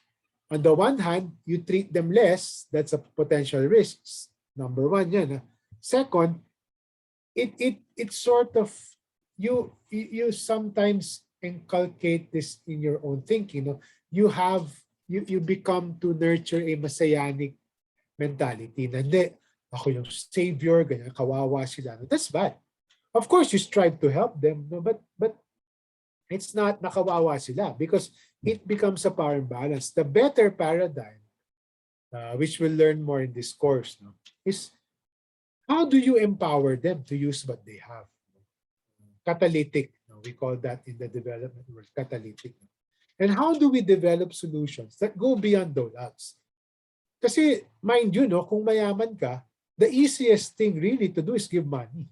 on the one hand, you treat them less, that's a potential risk. Number one, yan. Second, it sort of, you sometimes inculcate this in your own thinking. You become to nurture a messianic mentality na hindi, ako yung savior, ganyan, kawawa sila. That's bad. Of course, you strive to help them, no? But it's not nakawawa sila because it becomes a power imbalance. The better paradigm, which we'll learn more in this course, no, is how do you empower them to use what they have? Catalytic, no? We call that in the development world, catalytic. No? And how do we develop solutions that go beyond those odds? Kasi mind you, no, kung mayaman ka, the easiest thing really to do is give money.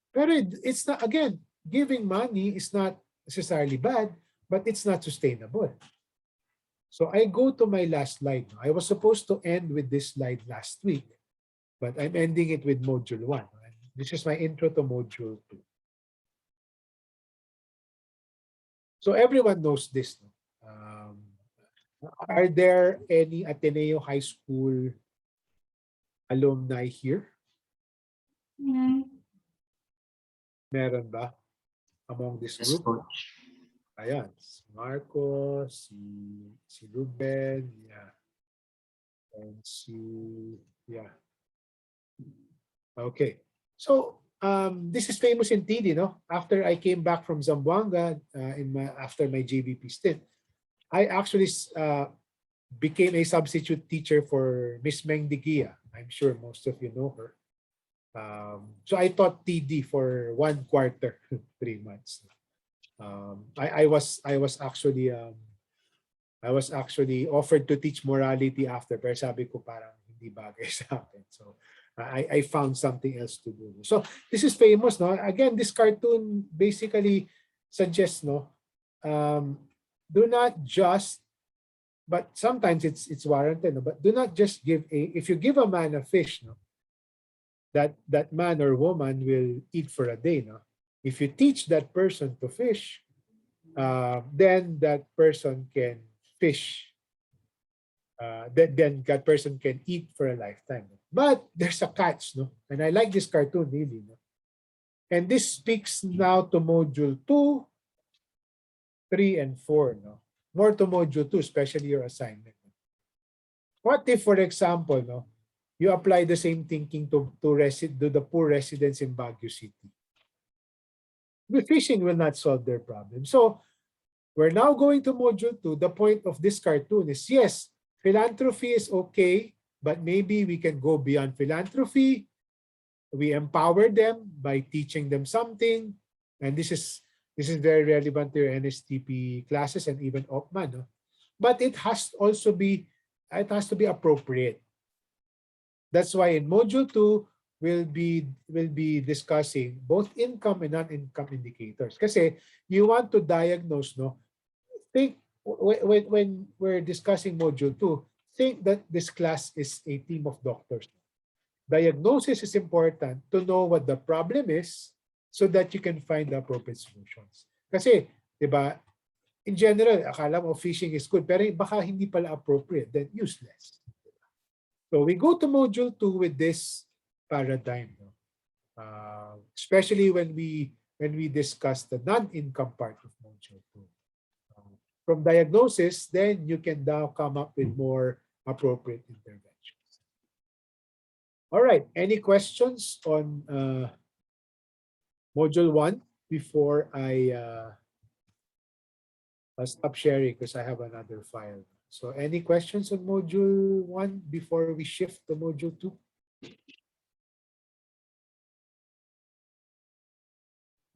Pero it's not, again, giving money is not necessarily bad, but it's not sustainable. So I go to my last slide. I was supposed to end with this slide last week, but I'm ending it with module 1. This is my intro to module 2. So everyone knows this. No? Are there any Ateneo High School alumni here? Meron ba among this Yes, group? coach. Ayan, si Marcos, si Ruben, yeah. And yeah. Okay. So, this is famous in TD, no? After I came back from Zamboanga, after my JVP stint, I actually became a substitute teacher for Miss Meng Digia. I'm sure most of you know her. So I taught TD for 1 quarter, 3 months. I was actually offered to teach morality after, pero sabi ko parang hindi bagay sa akin. So I found something else to do. So this is famous, no? Again, this cartoon basically suggests, no, do not just, but sometimes it's warranted, no? But do not just if you give a man a fish, no, that man or woman will eat for a day, no? If you teach that person to fish, then that person can fish. Then that person can eat for a lifetime. But there's a catch, no? And I like this cartoon really, no? And this speaks now to module 2, 3, and 4, no? More to module 2, especially your assignment. What if, for example, no, you apply the same thinking to the poor residents in Baguio City? The fishing will not solve their problem. So we're now going to module 2. The point of this cartoon is, yes, philanthropy is okay, but maybe we can go beyond philanthropy. We empower them by teaching them something. And this is very relevant to your NSTP classes and even OPMA. No? But it has to be appropriate. That's why in module 2, we'll be discussing both income and non-income indicators. Kasi you want to diagnose, no? Think when we're discussing module 2, think that this class is a team of doctors. Diagnosis is important to know what the problem is so that you can find the appropriate solutions. Kasi, di ba, in general, akala mo phishing is good, pero baka hindi pala appropriate, then useless. So we go to module 2 with this paradigm, no? Especially when we discuss the non-income part of module 2. From diagnosis, then you can now come up with more appropriate interventions. All right, any questions on module 1 before I'll stop sharing because I have another file. So any questions on module 1 before we shift to module 2?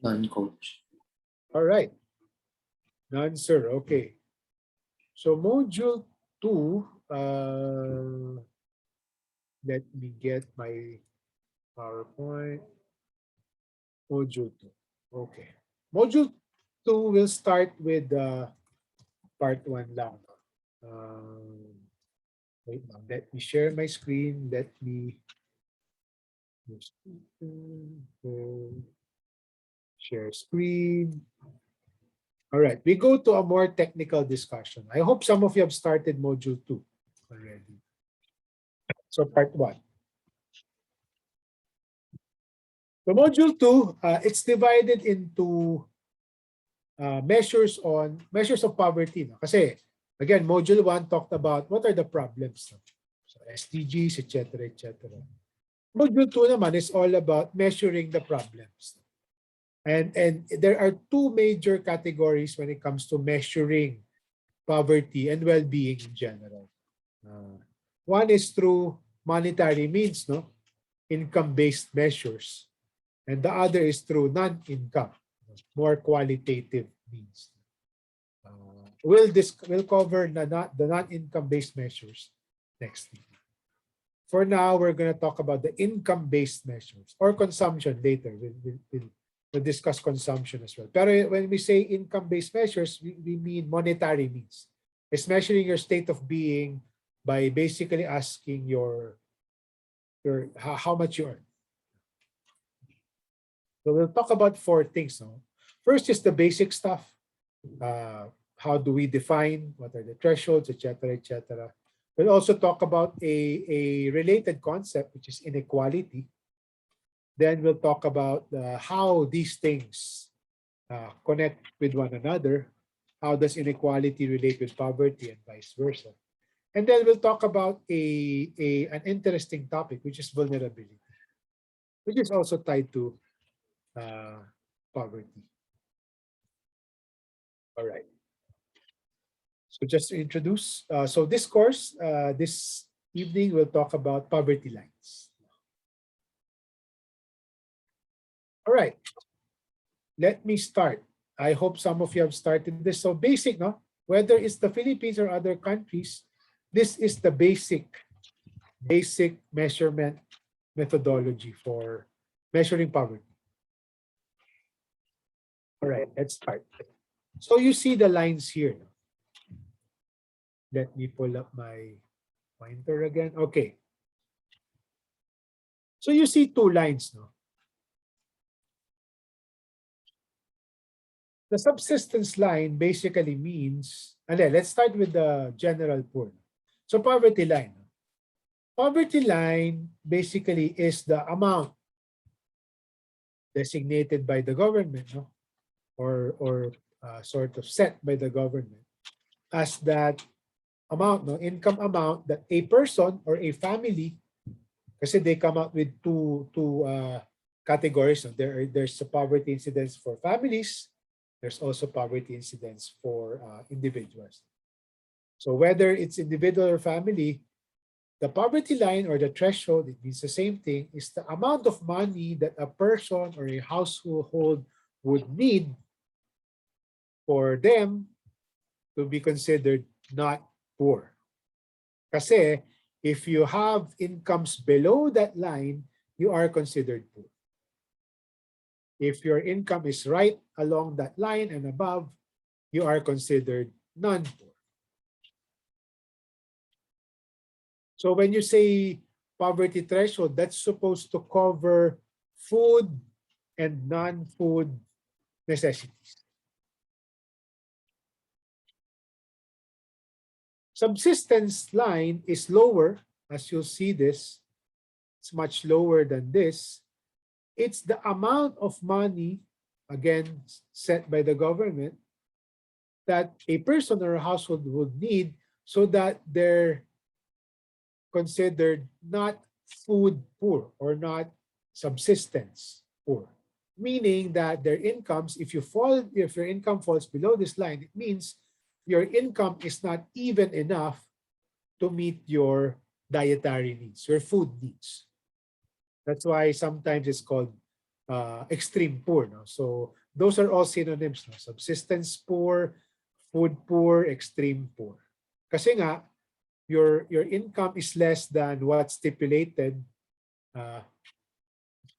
None, coach. All right. None, sir. Okay. So module 2, let me get my PowerPoint. Module 2. Okay. Module 2 will start with part 1 lang. Wait, let me share my screen. Let me share screen. All right, we go to a more technical discussion. I hope some of you have started module 2 already. So part 1. So module 2, it's divided into measures of poverty. No? Kasi again, module 1 talked about what are the problems. No? So SDGs, etc., etc. Module 2 naman is all about measuring the problems. And there are two major categories when it comes to measuring poverty and well-being in general. One is through monetary means, no, income-based measures, and the other is through non-income, more qualitative means. We'll cover the non-income-based measures next week. For now, we're going to talk about the income-based measures or consumption later. We'll discuss consumption as well. Pero when we say income-based measures, we mean monetary means. It's measuring your state of being by basically asking how much you earn. So we'll talk about 4 things. No? First is the basic stuff. How do we define? What are the thresholds, etc., etc. We'll also talk about a related concept, which is inequality. Then we'll talk about how these things connect with one another. How does inequality relate with poverty and vice versa? And then we'll talk about an interesting topic, which is vulnerability, which is also tied to poverty. All right. So just to introduce, so this course, this evening, we'll talk about poverty lines. All right, let me start. I hope some of you have started this. So basic, no? Whether it's the Philippines or other countries, this is the basic measurement methodology for measuring poverty. All right, let's start. So you see the lines here. No? Let me pull up my pointer again. Okay. So you see 2 lines, no? The subsistence line basically means, let's start with the general poor. So poverty line. Poverty line basically is the amount designated by the government, no? or sort of set by the government as that amount, no, income amount that a person or a family, kasi they come out with two categories. No? There's a poverty incidence for families. There's also poverty incidence for individuals. So whether it's individual or family, the poverty line or the threshold, it means the same thing, is the amount of money that a person or a household would need for them to be considered not poor. Kasi if you have incomes below that line, you are considered poor. If your income is right along that line and above, you are considered non-poor. So when you say poverty threshold, that's supposed to cover food and non-food necessities. Subsistence line is lower, as you'll see this, it's much lower than this. It's the amount of money, again, set by the government, that a person or a household would need so that they're considered not food poor or not subsistence poor. Meaning that their incomes, if your income falls below this line, it means your income is not even enough to meet your dietary needs, your food needs. That's why sometimes it's called extreme poor. No? So those are all synonyms. No? Subsistence poor, food poor, extreme poor. Kasi nga, your income is less than what's stipulated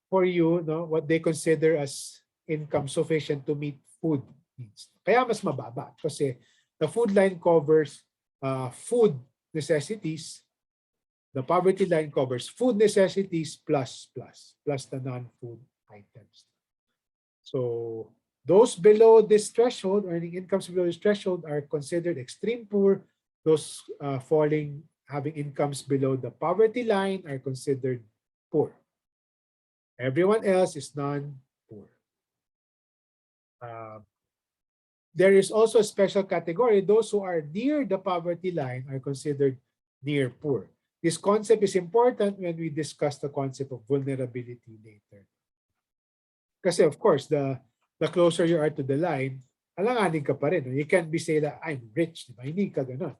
for you, no? What they consider as income sufficient to meet food needs. Kaya mas mababa kasi the food line covers food necessities. The poverty line covers food necessities plus the non-food items. So those below this threshold, earning incomes below this threshold, are considered extreme poor. Those having incomes below the poverty line are considered poor. Everyone else is non-poor. There is also a special category. Those who are near the poverty line are considered near poor. This concept is important when we discuss the concept of vulnerability later. Kasi of course, the closer you are to the line, alanganin ka pa rin. You can't be say that I'm rich. Diba? Hindi ka ganun.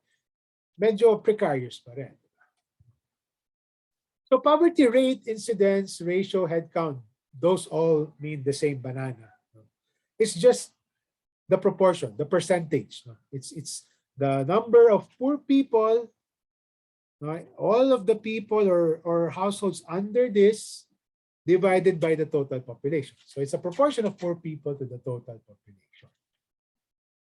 Medyo precarious pa rin. So poverty rate, incidence, ratio, headcount, those all mean the same banana. It's just the proportion, the percentage. It's the number of poor people, all of the people or households under this divided by the total population. So it's a proportion of poor people to the total population.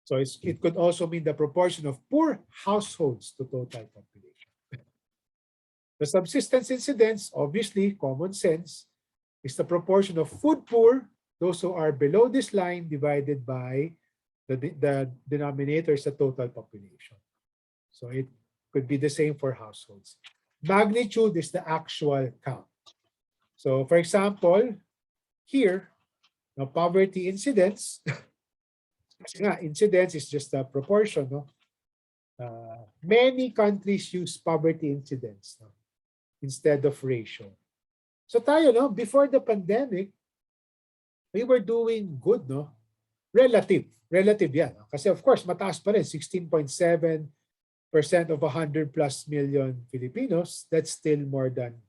So it could also mean the proportion of poor households to total population. The subsistence incidence, obviously, common sense, is the proportion of food poor, those who are below this line, divided by the denominator is the total population. So it could be the same for households. Magnitude is the actual count. So for example, here, the poverty incidence, incidence is just a proportion. No? Many countries use poverty incidence. No? Instead of ratio. So tayo, no, before the pandemic, we were doing good, no? Relative yan. No? Kasi of course, mataas pa rin, 16.7% of 100 plus million Filipinos. That's still more than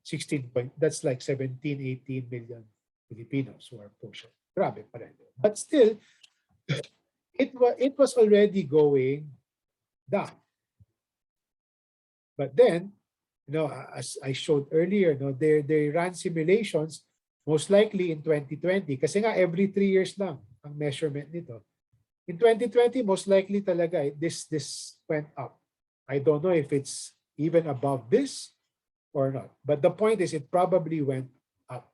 16 point, that's like 17, 18 million Filipinos who are poor. Grabe pa rin. But still, it was already going down. But then, as I showed earlier, they ran simulations most likely in 2020 kasi nga every 3 years lang ang measurement nito. In 2020, most likely talaga this went up. I don't know if it's even above this or not. But the point is it probably went up.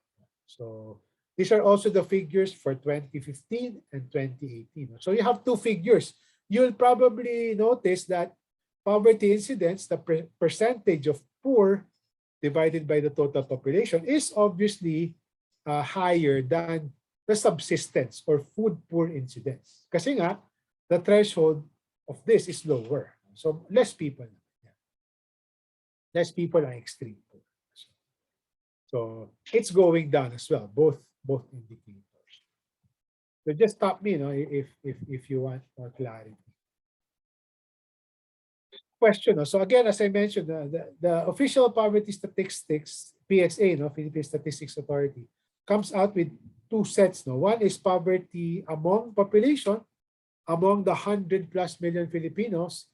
So these are also the figures for 2015 and 2018. So you have two figures. You'll probably notice that poverty incidence, the percentage of poor divided by the total population, is obviously higher than the subsistence or food poor incidence. Kasi nga, the threshold of this is lower. So less people. Less people are extreme poor. So it's going down as well, both indicators. So just stop me, if you want more clarity. Question. So again, as I mentioned, the official poverty statistics, PSA, Philippine Statistics Authority, comes out with two sets. One is poverty among population, among the 100 plus million Filipinos,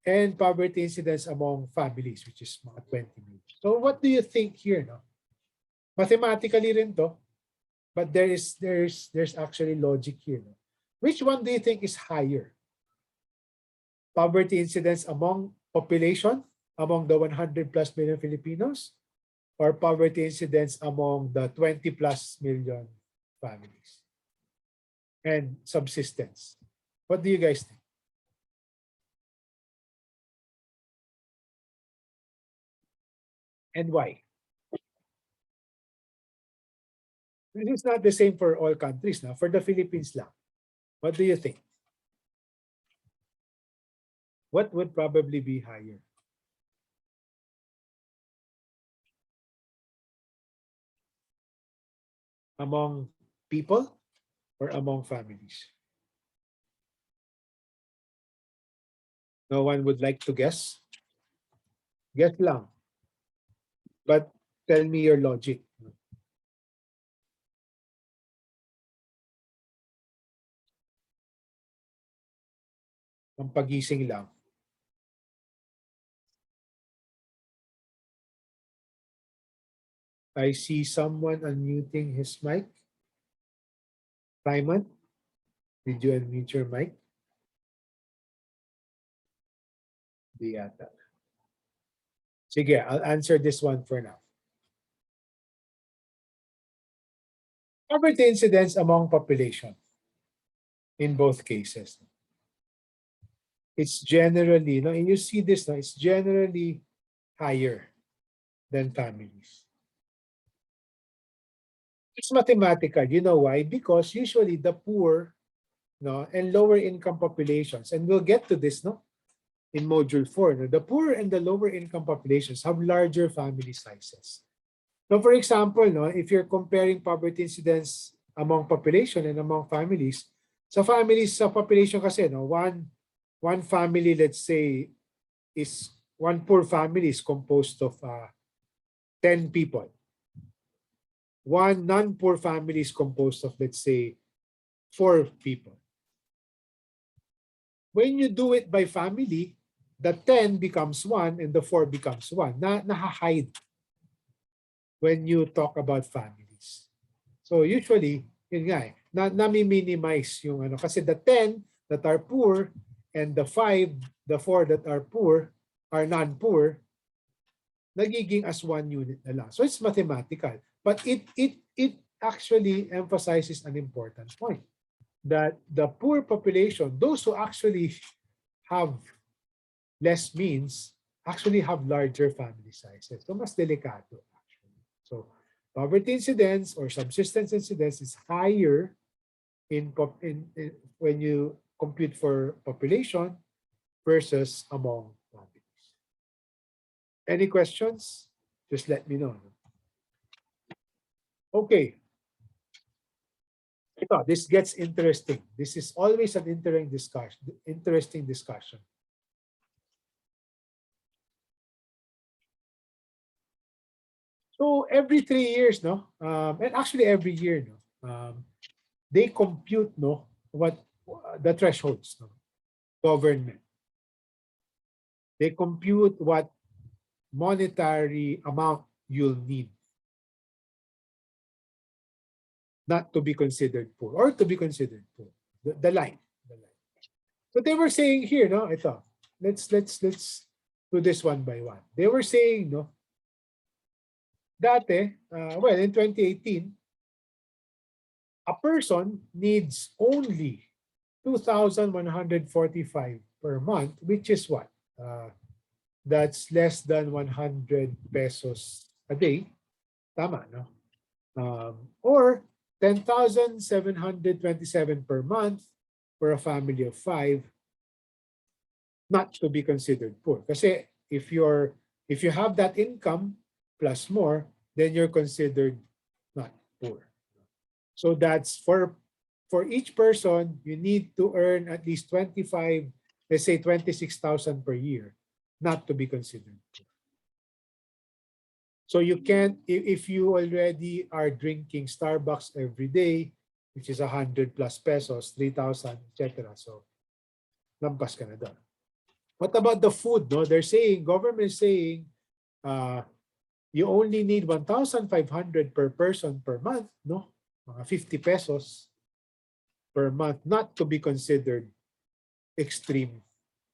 and poverty incidence among families, which is mga 20 million. So what do you think here? Mathematically rin to, but there's actually logic here. Which one do you think is higher? Poverty incidence among population among the 100 plus million Filipinos, or poverty incidence among the 20 plus million families? And subsistence. What do you guys think? And why? This is not the same for all countries now. For the Philippines lang. What do you think? What would probably be higher? Among people or among families? No one would like to guess? Guess lang. But tell me your logic. Ang pagising lang. I see someone unmuting his mic. Simon, did you unmute your mic? Di yata. Sige, I'll answer this one for now. Poverty incidence among population in both cases. It's generally, no, and you see this, no, it's generally higher than families. It's mathematical. You know why? Because usually the poor, no, and lower income populations, and we'll get to this, no, in module 4, no, the poor and the lower income populations have larger family sizes. So for example, no, if you're comparing poverty incidence among population and among families, sa families, sa population kasi, no, one family, let's say, is one poor family is composed of 10 people. One non-poor family is composed of, let's say, 4 people. When you do it by family, the 10 becomes 1 and the 4 becomes 1. Nahahide when you talk about families. So usually, yun nga eh, nami-minimize yung ano. Kasi the 10 that are poor and the 4 that are poor, are non-poor, nagiging as one unit na lang. So it's mathematical. But it actually emphasizes an important point. That the poor population, those who actually have less means, actually have larger family sizes. So mas delikado actually. So poverty incidence or subsistence incidence is higher when you compute for population versus among families. Any questions? Just let me know. Okay. This gets interesting. This is always an interesting discussion. So every 3 years, no, and actually every year, no, they compute, no, what the thresholds, no, government. They compute what monetary amount you'll need not to be considered poor or to be considered poor. The line. So they were saying here, no, ito. Let's do this one by one. They were saying, no, dati, well, in 2018, a person needs only 2,145 per month, which is what? That's less than 100 pesos a day. Tama, no? Or 10,727 per month for a family of 5, not to be considered poor. Kasi if you have that income plus more, then you're considered not poor. So that's for each person, you need to earn at least 25, let's say 26,000 per year, not to be considered poor. So you can't, if you already are drinking Starbucks every day, which is 100 plus pesos, 3,000, etc. So, lampas ka na doon. What about the food? No, they're saying, government is saying, you only need 1,500 per person per month, no? Mga 50 pesos per month, not to be considered extreme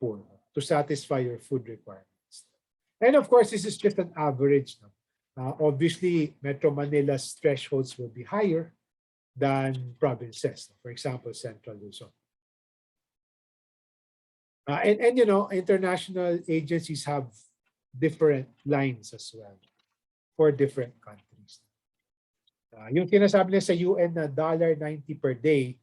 poor, to satisfy your food requirements. And of course, this is just an average. No? Obviously, Metro Manila's thresholds will be higher than provinces. No? For example, Central Luzon. And you know, international agencies have different lines as well for different countries. Yung sinasabi nila sa UN na $90 per day,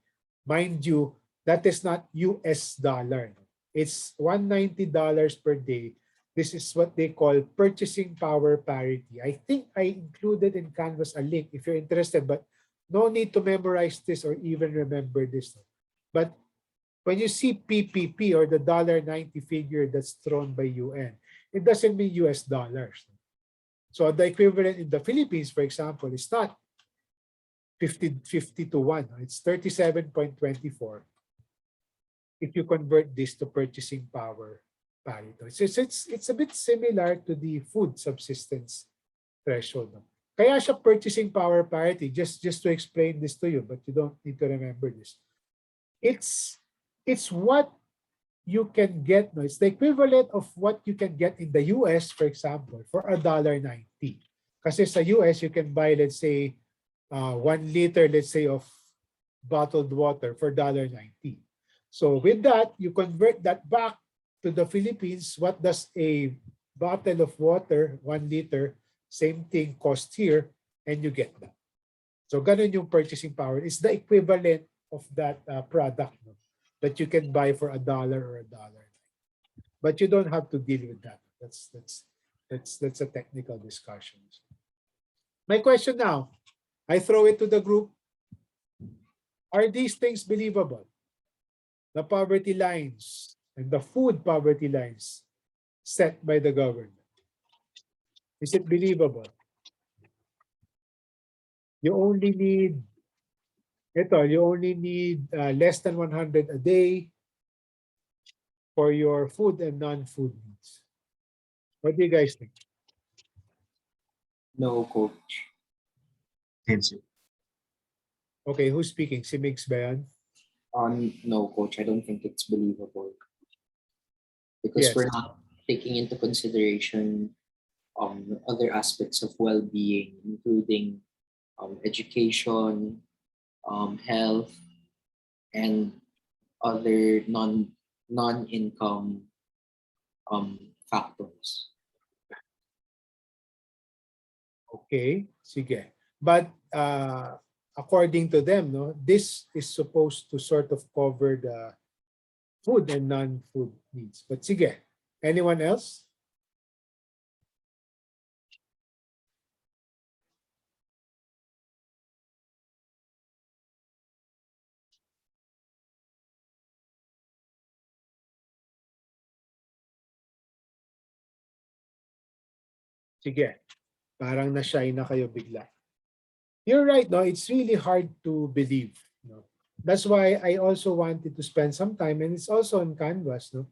mind you, that is not US dollar. No? It's $190 per day. This is what they call purchasing power parity. I think I included in Canvas a link if you're interested, but no need to memorize this or even remember this. No? But when you see PPP or the $90 figure that's thrown by UN, it doesn't mean US dollars. So the equivalent in the Philippines, for example, is not 50 to 1. It's 37.24 if you convert this to purchasing power parity. It's a bit similar to the food subsistence threshold. Kaya siya purchasing power parity, just to explain this to you, but you don't need to remember this. It's what you can get. No, it's the equivalent of what you can get in the US, for example, for $1.90. Kasi sa US, you can buy, let's say, 1 liter, let's say, of bottled water for $1.90. So with that, you convert that back to the Philippines. What does a bottle of water, 1 liter, same thing, cost here, and you get that. So ganun yung purchasing power. It's the equivalent of that product, no, that you can buy for $1 or $1. But you don't have to deal with that. That's a technical discussion. My question now, I throw it to the group. Are these things believable? The poverty lines and the food poverty lines set by the government. Is it believable? You only need less than 100 a day for your food and non-food needs. What do you guys think? No, coach. Answer. Okay, who's speaking? Si Migs ba yan? No, coach. I don't think it's believable because Yes. we're not taking into consideration other aspects of well-being, including education, health, and other non-income factors. Okay, sige. But according to them, no, this is supposed to sort of cover the food and non-food needs. But sige, anyone else? Sige, parang na-shy na kayo bigla. You're right, no? It's really hard to believe. No? That's why I also wanted to spend some time, and it's also on Canvas. No?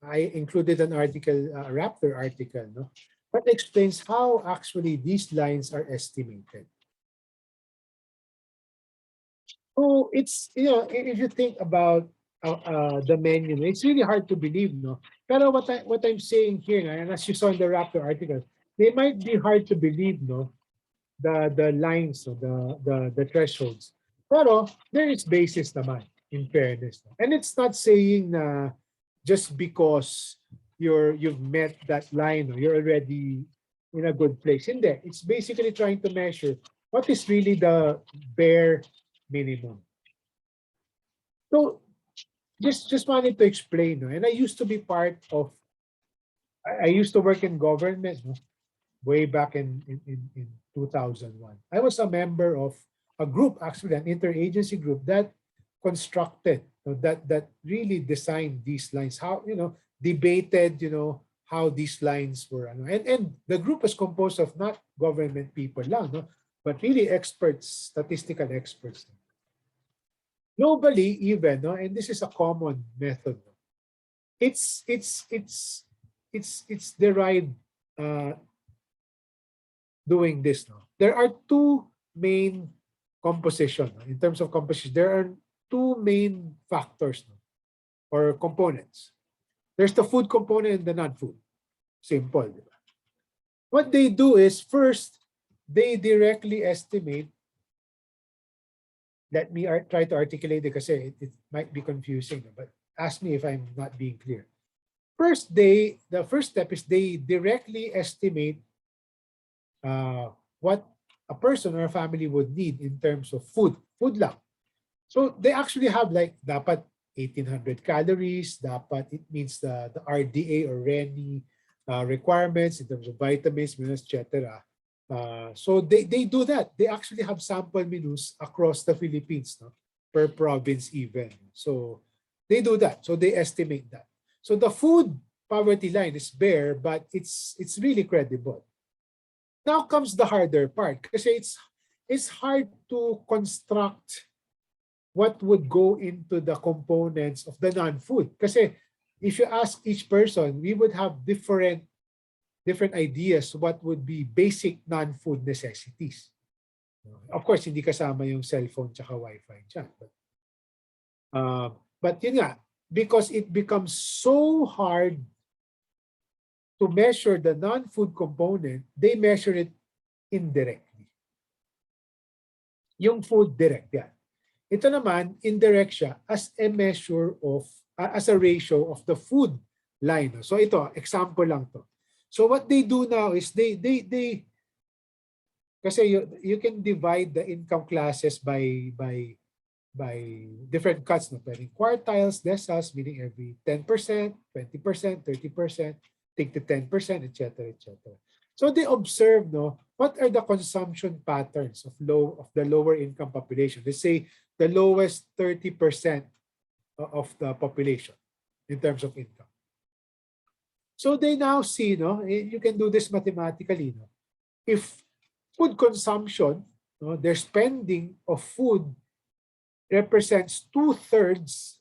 I included an article, a Raptor article, no? That explains how actually these lines are estimated. So it's, you know, if you think about the menu, it's really hard to believe, no? Pero what I'm saying here, and as you saw in the Raptor article, they might be hard to believe, no? The lines, no? the thresholds. Pero there is basis naman, in fairness. No? And it's not saying na just because you've met that line, no? You're already in a good place. Hindi. It's basically trying to measure what is really the bare minimum. So just wanted to explain, no? And I used to be part of, I used to work in government, no? Way back in 2001. I was a member of a group, actually an interagency group that constructed, you know, that really designed these lines, how, you know, debated, you know, how these lines were. And the group was composed of not government people lang, no? But really experts, statistical experts. Globally, even, no, and this is a common method. No? It's derived doing this. No? There are two main composition. No? In terms of composition, there are two main factors, no? Or components. There's the food component and the non-food. Simple. Di ba? What they do is first, they directly estimate. Let me try to articulate it kasi it might be confusing, but ask me if I'm not being clear. First, the first step is they directly estimate what a person or a family would need in terms of food lang. So they actually have like dapat 1,800 calories, dapat it means the RDA or RENI requirements in terms of vitamins, minerals, etc. So they do that. They actually have sample menus across the Philippines, no? Per province even. So they do that. So they estimate that. So the food poverty line is bare, but it's really credible. Now comes the harder part kasi it's hard to construct what would go into the components of the non-food. Kasi if you ask each person, we would have different ideas what would be basic non-food necessities. Of course, hindi kasama yung cellphone tsaka wifi dyan. But yun nga, because it becomes so hard to measure the non-food component, they measure it indirectly. Yung food direct, yan. Ito naman, indirect siya as a measure of, as a ratio of the food line. So ito, example lang to. So what they do now is they kasi you can divide the income classes by different cuts, no? Pwedeng quartiles, deciles, meaning every 10%, 20%, 30%, take the 10%, etc., etc. So they observe, no, what are the consumption patterns of the lower income population? Let's say the lowest 30% of the population in terms of income. So they now see, no, you can do this mathematically, no? If food consumption, no, their spending of food represents 2/3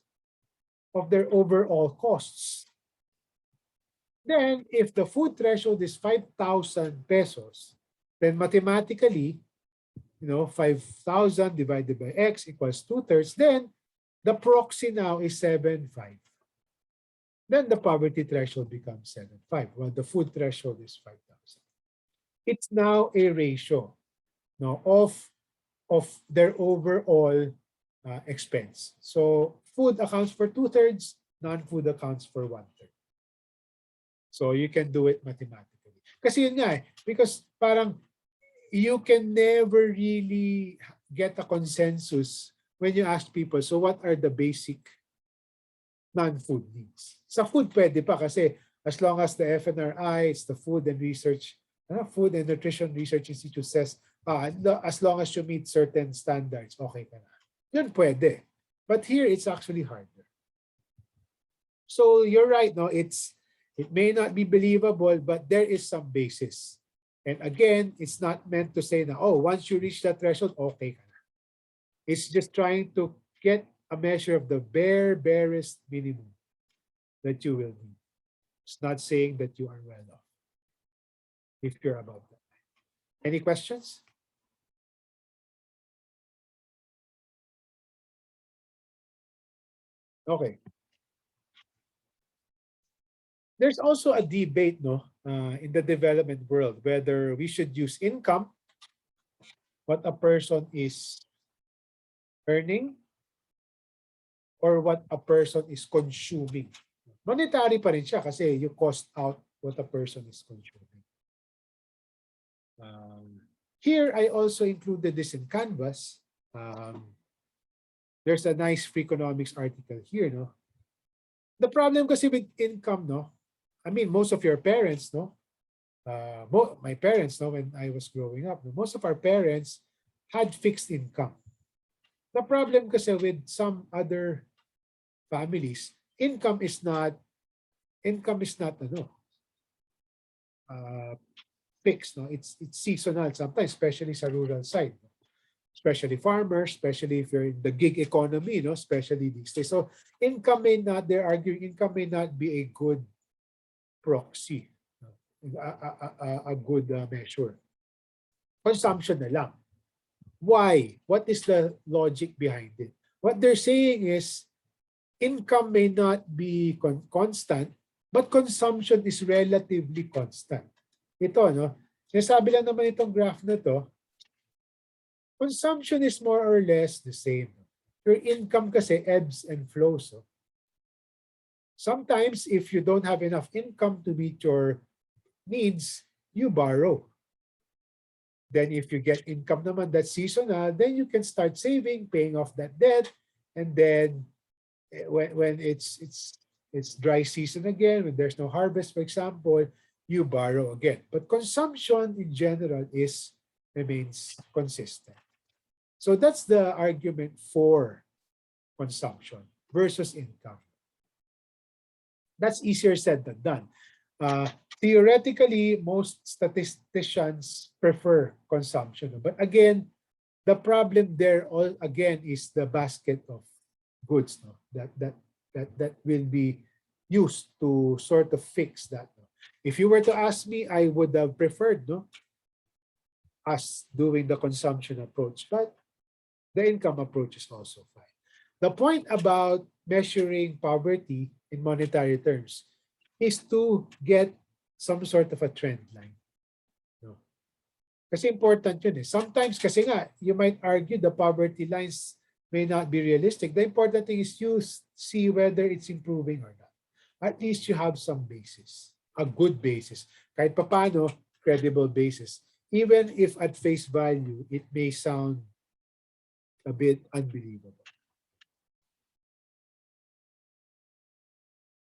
of their overall costs. Then, if the food threshold is 5,000 pesos, then mathematically, 5,000 divided by X equals 2/3. Then, the proxy now is 7,500. Then the poverty threshold becomes 7,500, while the food threshold is 5,000. It's now a ratio, no, of their overall expense. So food accounts for 2/3, non-food accounts for 1/3. So you can do it mathematically. Kasi yun nga because parang you can never really get a consensus when you ask people, so what are the basic non-food needs? Sa food pwede pa kasi as long as the FNRI, it's the Food and Nutrition Research Institute says, as long as you meet certain standards, okay ka na. Yun pwede. But here, it's actually harder. So you're right, no? It may not be believable, but there is some basis. And again, it's not meant to say na, oh, once you reach that threshold, okay ka na. It's just trying to get a measure of the barest minimum that you will need. It's not saying that you are well off, if you're about that. Any questions? Okay. There's also a debate, no, in the development world, whether we should use income, what a person is earning, or what a person is consuming. Monetary pa rin siya kasi you cost out what a person is consuming. Here, I also included this in Canvas. There's a nice Freakonomics article here, no? The problem kasi with income, no? I mean, most of your parents, no? My parents, no, when I was growing up, most of our parents had fixed income. The problem kasi with some other families, income is not fixed, no? It's seasonal sometimes, especially sa rural side, no? Especially farmers, especially if you're in the gig economy, no? Especially these days. So income may not, they're arguing, income may not be a good proxy, a good measure. Consumption na lang. Why? What is the logic behind it? What they're saying is income may not be constant, but consumption is relatively constant. Ito, no? Sinasabi lang naman itong graph na to, consumption is more or less the same. Your income kasi ebbs and flows. So sometimes if you don't have enough income to meet your needs, you borrow. Then if you get income naman that's seasonal, then you can start saving, paying off that debt, and then when it's dry season again, when there's no harvest, for example, you borrow again. But consumption in general remains consistent. So that's the argument for consumption versus income. That's easier said than done. Theoretically, most statisticians prefer consumption. But again, the problem there all again is the basket of goods, no? that will be used to sort of fix that. No? If you were to ask me, I would have preferred, no, us doing the consumption approach, but the income approach is also fine. The point about measuring poverty in monetary terms is to get some sort of a trend line. No? Kasi important yun eh. Sometimes kasi nga, you might argue the poverty lines may not be realistic. The important thing is you see whether it's improving or not. At least you have some basis, a good basis. Kahit papano, credible basis. Even if at face value, it may sound a bit unbelievable.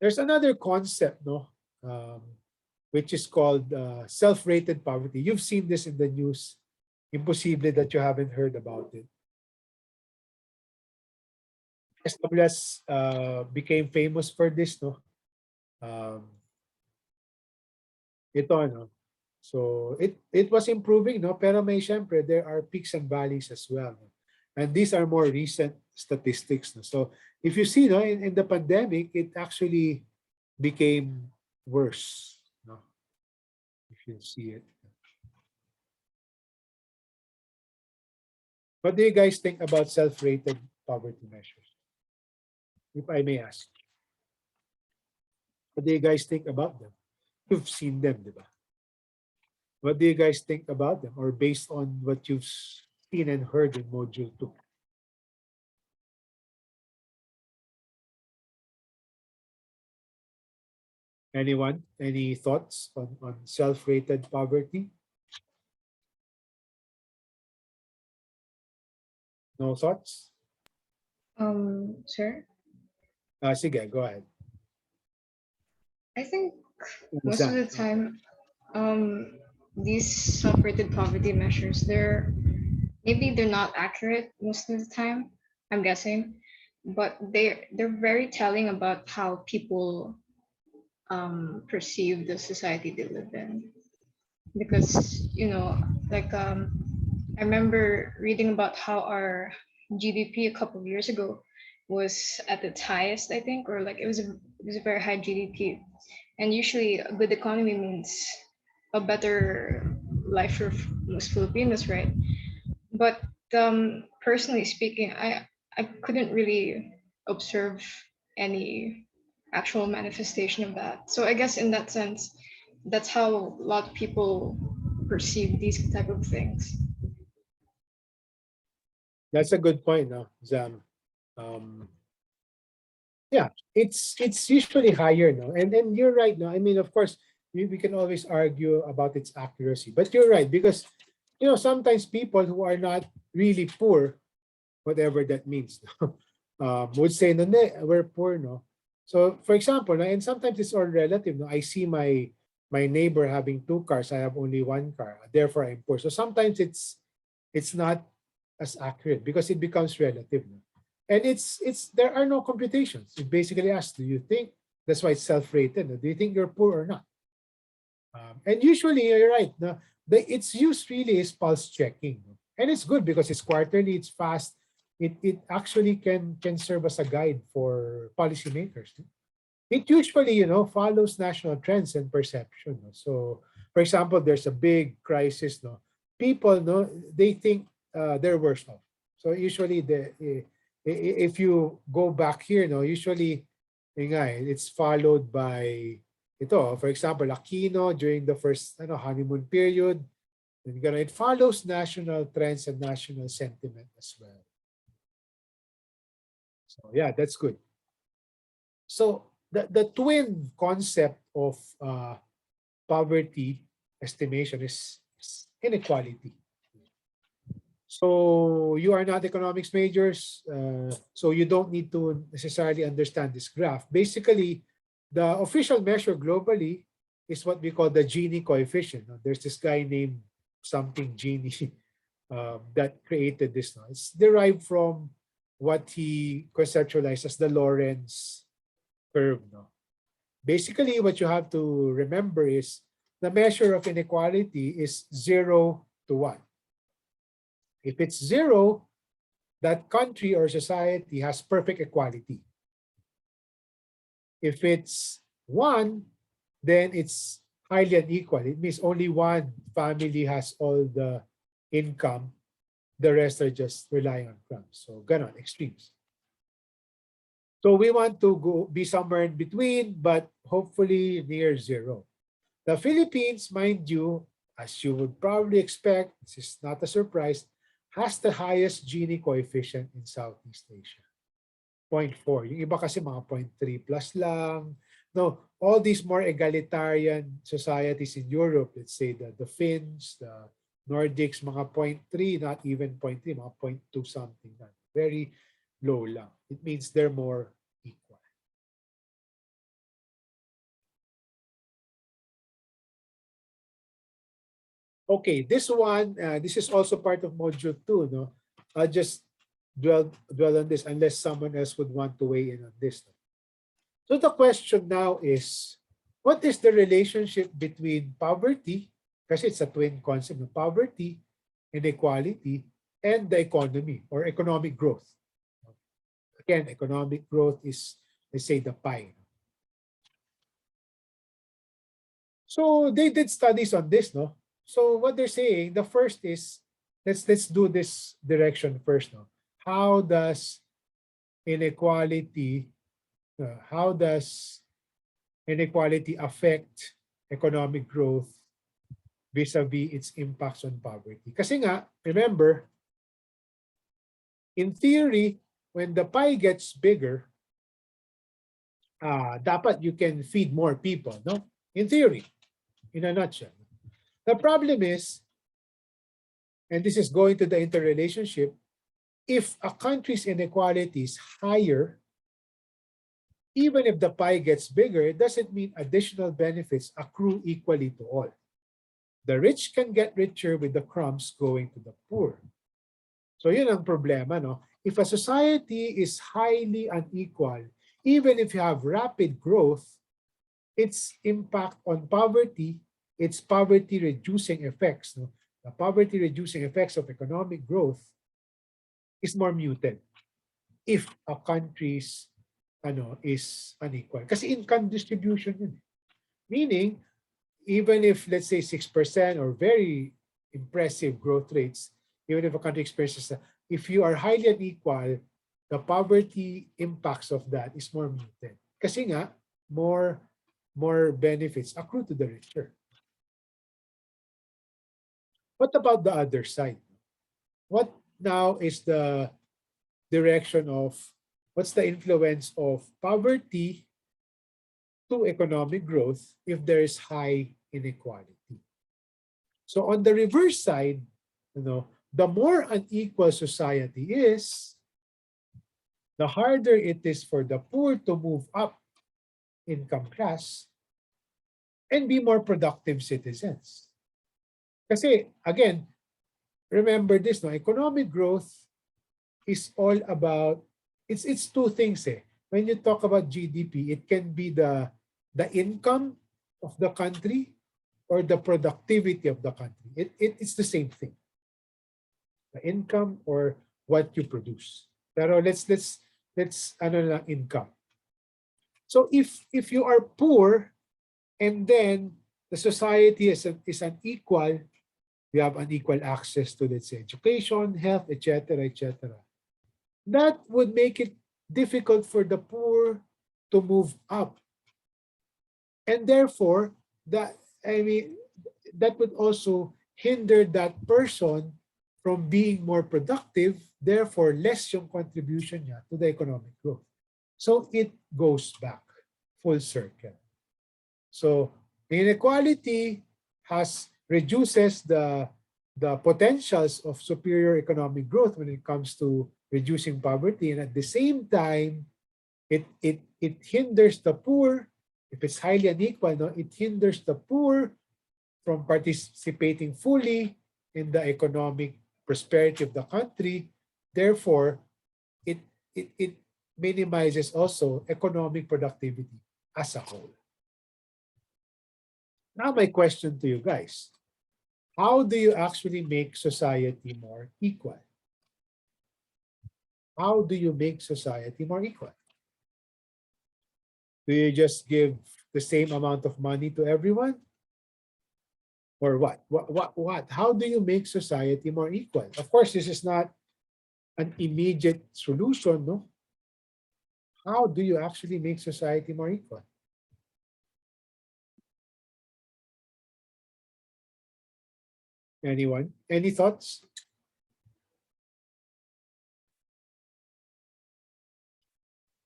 There's another concept, no, which is called self-rated poverty. You've seen this in the news. Impossible that you haven't heard about it. SWS became famous for this, no? Ito, no? So it was improving, no? Pero may syempre, there are peaks and valleys as well. No? And these are more recent statistics. No? So if you see, no, in the pandemic, it actually became worse. No? If you see it. What do you guys think about self-rated poverty measures? If I may ask. What do you guys think about them? You've seen them, di ba? What do you guys think about them, or based on what you've seen and heard in Module 2? Anyone? Any thoughts on self-rated poverty? No thoughts? Sir, Sige, go ahead. I think What's most of that? the time, these self-rated poverty measures, they're not accurate most of the time, I'm guessing, but they're very telling about how people perceive the society they live in. Because like I remember reading about how our GDP a couple of years ago was at its highest, I think, or like it was a very high GDP. And usually a good economy means a better life for most Filipinos, right? But personally speaking, I couldn't really observe any actual manifestation of that. So I guess in that sense, that's how a lot of people perceive these type of things. That's a good point, no, Zam. Yeah, it's usually higher, no, and you're right, no. I mean, of course, we can always argue about its accuracy, but you're right because sometimes people who are not really poor, whatever that means, would say, no, we're poor, no. So, for example, no, and sometimes it's all relative. No, I see my neighbor having 2 cars, I have only 1 car, therefore I'm poor. So sometimes it's not as accurate because it becomes relative. No? And there are no computations. It basically asks, do you think, that's why it's self-rated, no? Do you think you're poor or not? And usually you're right. No? Its use really is pulse checking. No? And it's good because it's quarterly, it's fast. It actually can serve as a guide for policymakers. No? It usually, follows national trends and perception. No? So, for example, there's a big crisis. No, people, no, they think they're worse off. So usually, if you go back here, no, usually It's followed by ito, for example, Aquino during the first honeymoon period. Then it follows national trends and national sentiment as well. So yeah, that's good. So the twin concept of poverty estimation is inequality. So you are not economics majors, so you don't need to necessarily understand this graph. Basically, the official measure globally is what we call the Gini coefficient. There's this guy named something Gini that created this. It's derived from what he conceptualized as the Lorenz curve. Basically, what you have to remember is the measure of inequality is 0 to 1. If it's 0, that country or society has perfect equality. If it's 1, then it's highly unequal. It means only one family has all the income. The rest are just relying on crumbs. So, ganon, extremes. So we want to be somewhere in between, but hopefully near 0. The Philippines, mind you, as you would probably expect, this is not a surprise, has the highest Gini coefficient in Southeast Asia. 0.4. Yung iba kasi mga 0.3 plus lang. No, all these more egalitarian societies in Europe, let's say the Finns, the Nordics, mga 0.3, not even 0.3, mga 0.2 something. Very low lang. It means they're more equal. Okay, this one, this is also part of module 2. No? I'll just dwell on this unless someone else would want to weigh in on this. So the question now is, what is the relationship between poverty, kasi it's a twin concept of poverty, inequality, and the economy or economic growth? Again, economic growth is, let's say, the pie. So they did studies on this, no? So what they're saying, the first is, let's do this direction first, no? How does inequality affect economic growth vis-a-vis its impacts on poverty? Kasi nga, remember, in theory, when the pie gets bigger, dapat you can feed more people, no? In theory, in a nutshell. The problem is, and this is going to the interrelationship, if a country's inequality is higher, even if the pie gets bigger, it doesn't mean additional benefits accrue equally to all. The rich can get richer with the crumbs going to the poor. So yun ang problema, no? If a society is highly unequal, even if you have rapid growth, its impact on poverty, its poverty-reducing effects, no? The poverty-reducing effects of economic growth is more muted if a country's is unequal. Kasi income distribution yun. Meaning, even if, let's say, 6% or very impressive growth rates, even if a country experiences that, if you are highly unequal, the poverty impacts of that is more muted. Kasi nga, more benefits accrue to the richer. What about the other side? What now is the direction of, what's the influence of poverty to economic growth if there is high inequality? So on the reverse side, the more unequal society is, the harder it is for the poor to move up income class and be more productive citizens. Kasi again, remember this, no? Economic growth is all about, it's two things. When you talk about GDP, it can be the income of the country or the productivity of the country. It's the same thing. The income or what you produce. Pero let's income. So if you are poor and then the society is unequal, you have unequal access to, let's say, education, health, etc., etc. That would make it difficult for the poor to move up. And therefore, that that would also hinder that person from being more productive, therefore less yung contribution niya to the economic growth. So it goes back full circle. So inequality reduces the potentials of superior economic growth when it comes to reducing poverty, and at the same time, it hinders the poor. If it's highly unequal, no, it hinders the poor from participating fully in the economic prosperity of the country. Therefore, it minimizes also economic productivity as a whole. Now, my question to you guys: how do you actually make society more equal? How do you make society more equal? Do you just give the same amount of money to everyone? Or what? What? How do you make society more equal? Of course, this is not an immediate solution, no? How do you actually make society more equal? Anyone? Any thoughts?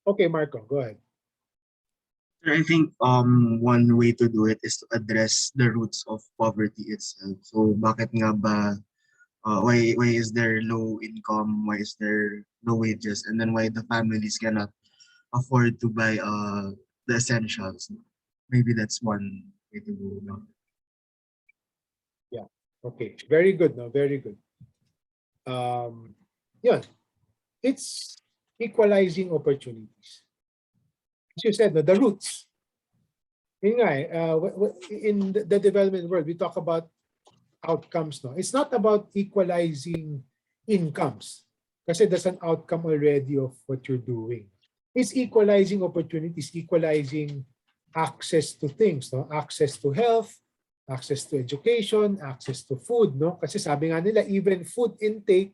Okay, Marco, go ahead. I think one way to do it is to address the roots of poverty itself. So bakit nga ba why is there low income? Why is there low wages? And then why the families cannot afford to buy the essentials? Maybe that's one way to go about it. Yeah. Okay. Very good. No, very good. Yeah. It's equalizing opportunities. As you said, no, the roots. Yun nga in the development world, we talk about outcomes. No, it's not about equalizing incomes, kasi that's an outcome already of what you're doing. It's equalizing opportunities, equalizing access to things, no? Access to health, access to education, access to food, no? Kasi sabi nga nila, even food intake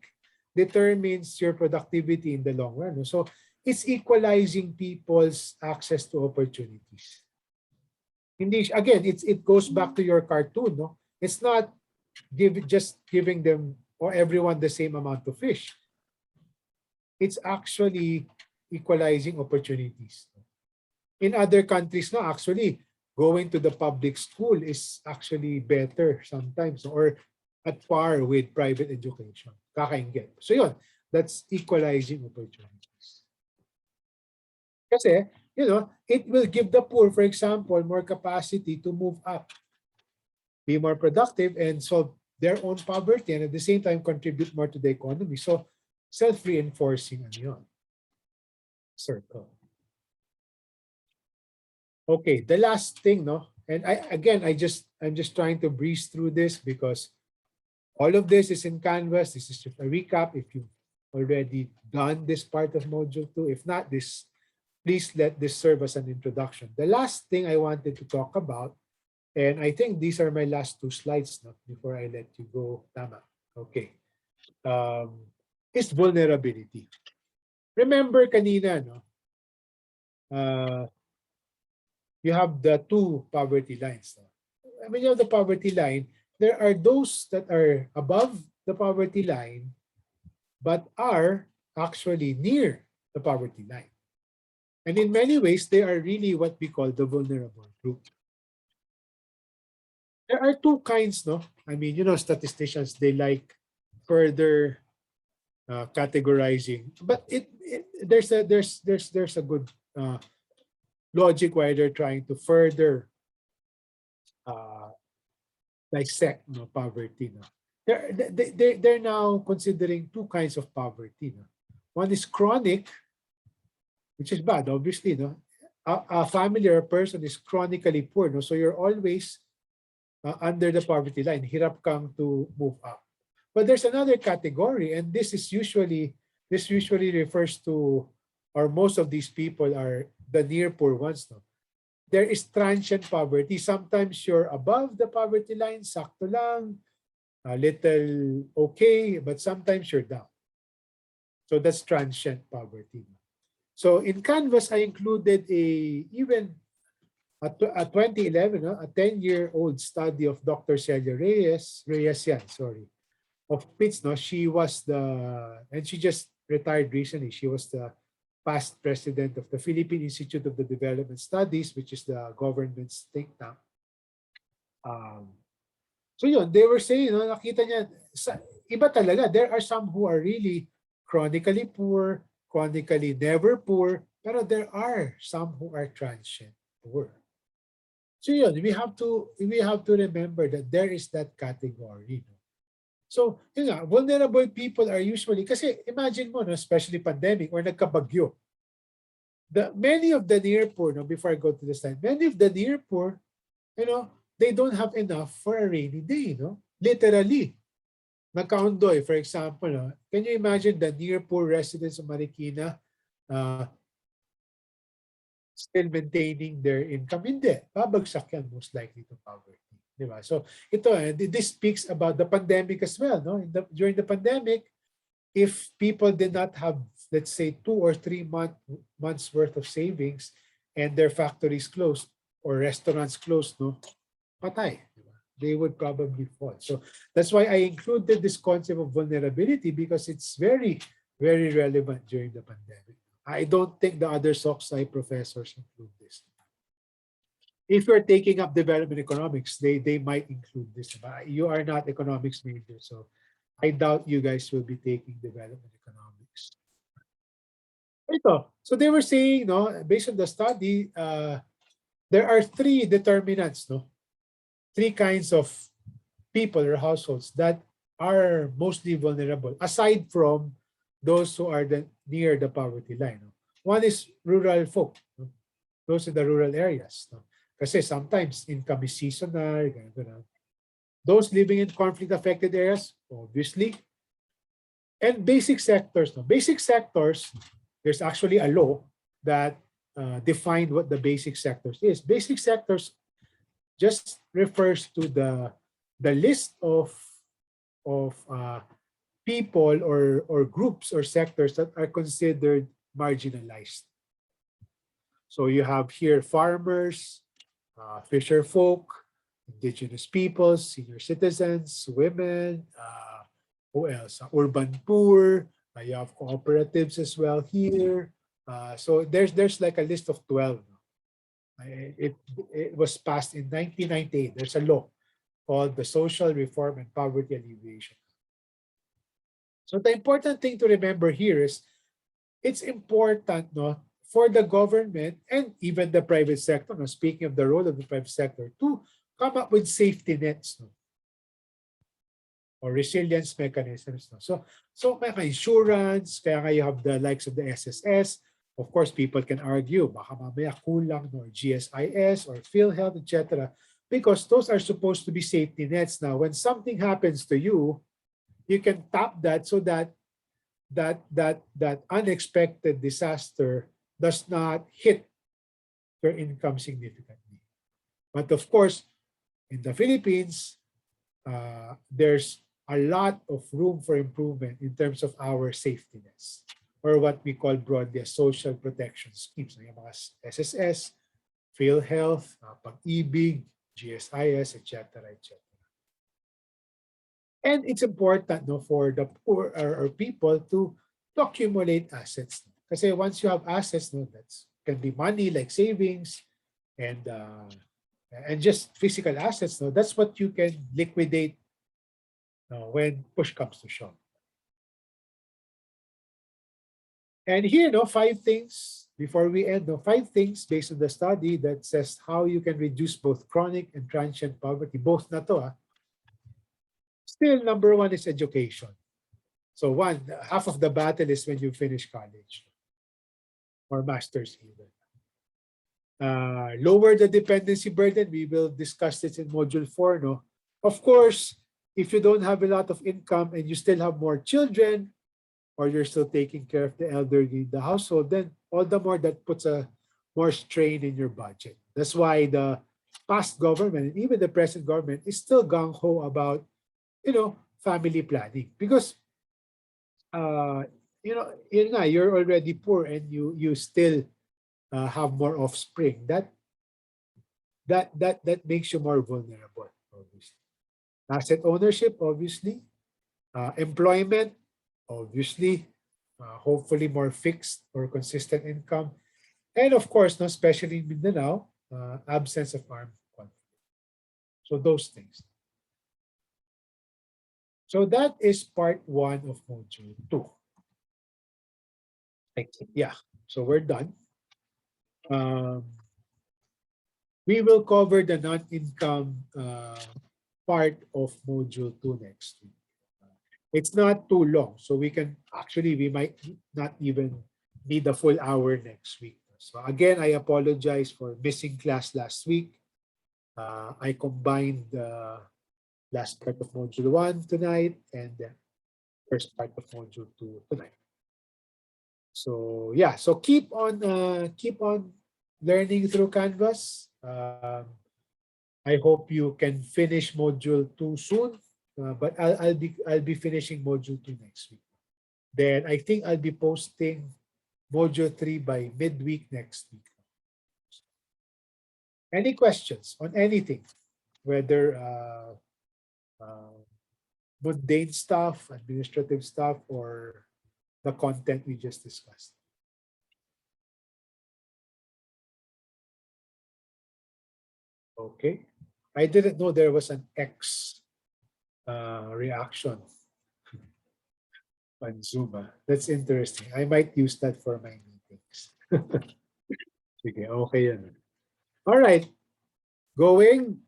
determines your productivity in the long run. No? So it's equalizing people's access to opportunities. Hindi, again, it goes back to your cartoon, no? It's not just giving them or everyone the same amount of fish. It's actually equalizing opportunities. In other countries, no, actually going to the public school is actually better sometimes, or at par with private education. Kakaingit. So yun, that's equalizing opportunities. Kasi, you know, it will give the poor, for example, more capacity to move up, be more productive, and solve their own poverty, and at the same time contribute more to the economy. So self-reinforcing circle. Okay, the last thing, no, and I'm just trying to breeze through this because all of this is in Canvas. This is just a recap. If you've already done this part of Module 2, if not, please let this serve as an introduction. The last thing I wanted to talk about, and I think these are my last two slides, no, before I let you go, Tama. Okay, is vulnerability. Remember kanina, no? You have the two poverty lines. No? I mean, you have the poverty line. There are those that are above the poverty line, but are actually near the poverty line. And in many ways, they are really what we call the vulnerable group. There are two kinds, no? I mean, you know, statisticians, they like further categorizing, but there's a good logic why they're trying to further dissect, no, poverty. No? They're now considering two kinds of poverty. No? One is chronic, which is bad, obviously. No? A family or a person is chronically poor. No? So you're always under the poverty line. Hirap kang to move up. But there's another category, and this usually refers to, or most of these people are the near poor ones. No? There is transient poverty. Sometimes you're above the poverty line, sakto lang, a little okay, but sometimes you're down. So that's transient poverty. So in Canvas, I included even a 2011, a 10-year-old study of Dr. Celia Reyes yan, sorry, of PITS. No, she was and she just retired recently. She was the past president of the Philippine Institute of the Development Studies, which is the government's think tank. So yun, they were saying, nakita niya, iba talaga. There are some who are really chronically poor, chronically never poor, pero there are some who are transient poor. So yun, we have to remember that there is that category. So yun nga, vulnerable people are usually, kasi imagine mo, especially pandemic or nagkabagyo, many of the near poor, before I go to the slide, many of the near poor, they don't have enough for a rainy day, literally. Nagkaundoy, for example, can you imagine the near poor residents of Marikina still maintaining their income? Hindi. Babagsak yan most likely to poverty. Diba? So this speaks about the pandemic as well. During the pandemic, if people did not have, let's say, 2 or 3 months worth of savings and their factories closed or restaurants closed, patay. Diba? They would probably fall. So that's why I included this concept of vulnerability, because it's very, very relevant during the pandemic. I don't think the other SOCSI professors include this. If you're taking up development economics, they might include this. But you are not economics major, so I doubt you guys will be taking development economics. So they were saying, based on the study, there are 3 determinants, 3 kinds of people or households that are mostly vulnerable, aside from those who are near the poverty line. One is rural folk, those in the rural areas. Kasi sometimes income is seasonal. Those living in conflict-affected areas, obviously. And basic sectors. Basic sectors, there's actually a law that defined what the basic sectors is. Basic sectors just refers to the list of people or groups or sectors that are considered marginalized. So you have here farmers, fisher folk, indigenous peoples, senior citizens, women, who else? Urban poor. You have cooperatives as well here. So there's like a list of 12. It was passed in 1998. There's a law called the Social Reform and Poverty Alleviation. So the important thing to remember here is it's important for the government and even the private sector, speaking of the role of the private sector, to come up with safety nets or resilience mechanisms. So may insurance, kaya you have the likes of the SSS. Of course, people can argue, baka mamaya kulang, or GSIS or PhilHealth, etc. Because those are supposed to be safety nets. Now, when something happens to you, you can tap that so that unexpected disaster does not hit your income significantly. But of course, in the Philippines, there's a lot of room for improvement in terms of our safety nets, or what we call broadly as social protection schemes. Yung mga SSS, PhilHealth, Pag-ibig, GSIS, etc., etc. And it's important for the poor or people to accumulate assets. Kasi once you have assets, that can be money like savings and just physical assets. That's what you can liquidate when push comes to shove. And here, 5 things before we end. 5 things based on the study that says how you can reduce both chronic and transient poverty. Both na to. Still, number 1 is education. So half of the battle is when you finish college or master's even. Lower the dependency burden. We will discuss this in module 4. Of course, if you don't have a lot of income and you still have more children, or you're still taking care of the elderly in the household, then all the more that puts a more strain in your budget. That's why the past government and even the present government is still gung-ho about, family planning, because you're already poor and you still have more offspring. That makes you more vulnerable, obviously. Asset ownership, obviously. Employment, obviously. Hopefully more fixed or consistent income. And of course, no, especially in Mindanao, absence of armed conflict. So those things. So that is part 1 of module 2. I think, yeah. So we're done. We will cover the non-income part of module 2 next week. It's not too long, so we might not even need a full hour next week. So again, I apologize for missing class last week. I combined the last part of module 1 tonight and the first part of module 2 tonight. So yeah, so keep on learning through Canvas. I hope you can finish module 2 soon, but I'll be finishing module 2 next week. Then I think I'll be posting module 3 by midweek next week. Any questions on anything, whether mundane stuff, administrative stuff, or the content we just discussed? Okay. I didn't know there was an X reaction on Zoom. That's interesting. I might use that for my meetings. Okay, okay yan. All right. Going.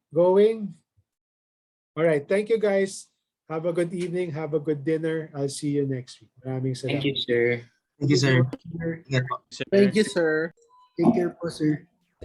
All right. Thank you, guys. Have a good evening. Have a good dinner. I'll see you next week. Maraming Thank salamat. you, sir. Thank you, sir. Sir. Ingat po. Sir. Thank you, sir. Take care po, sir.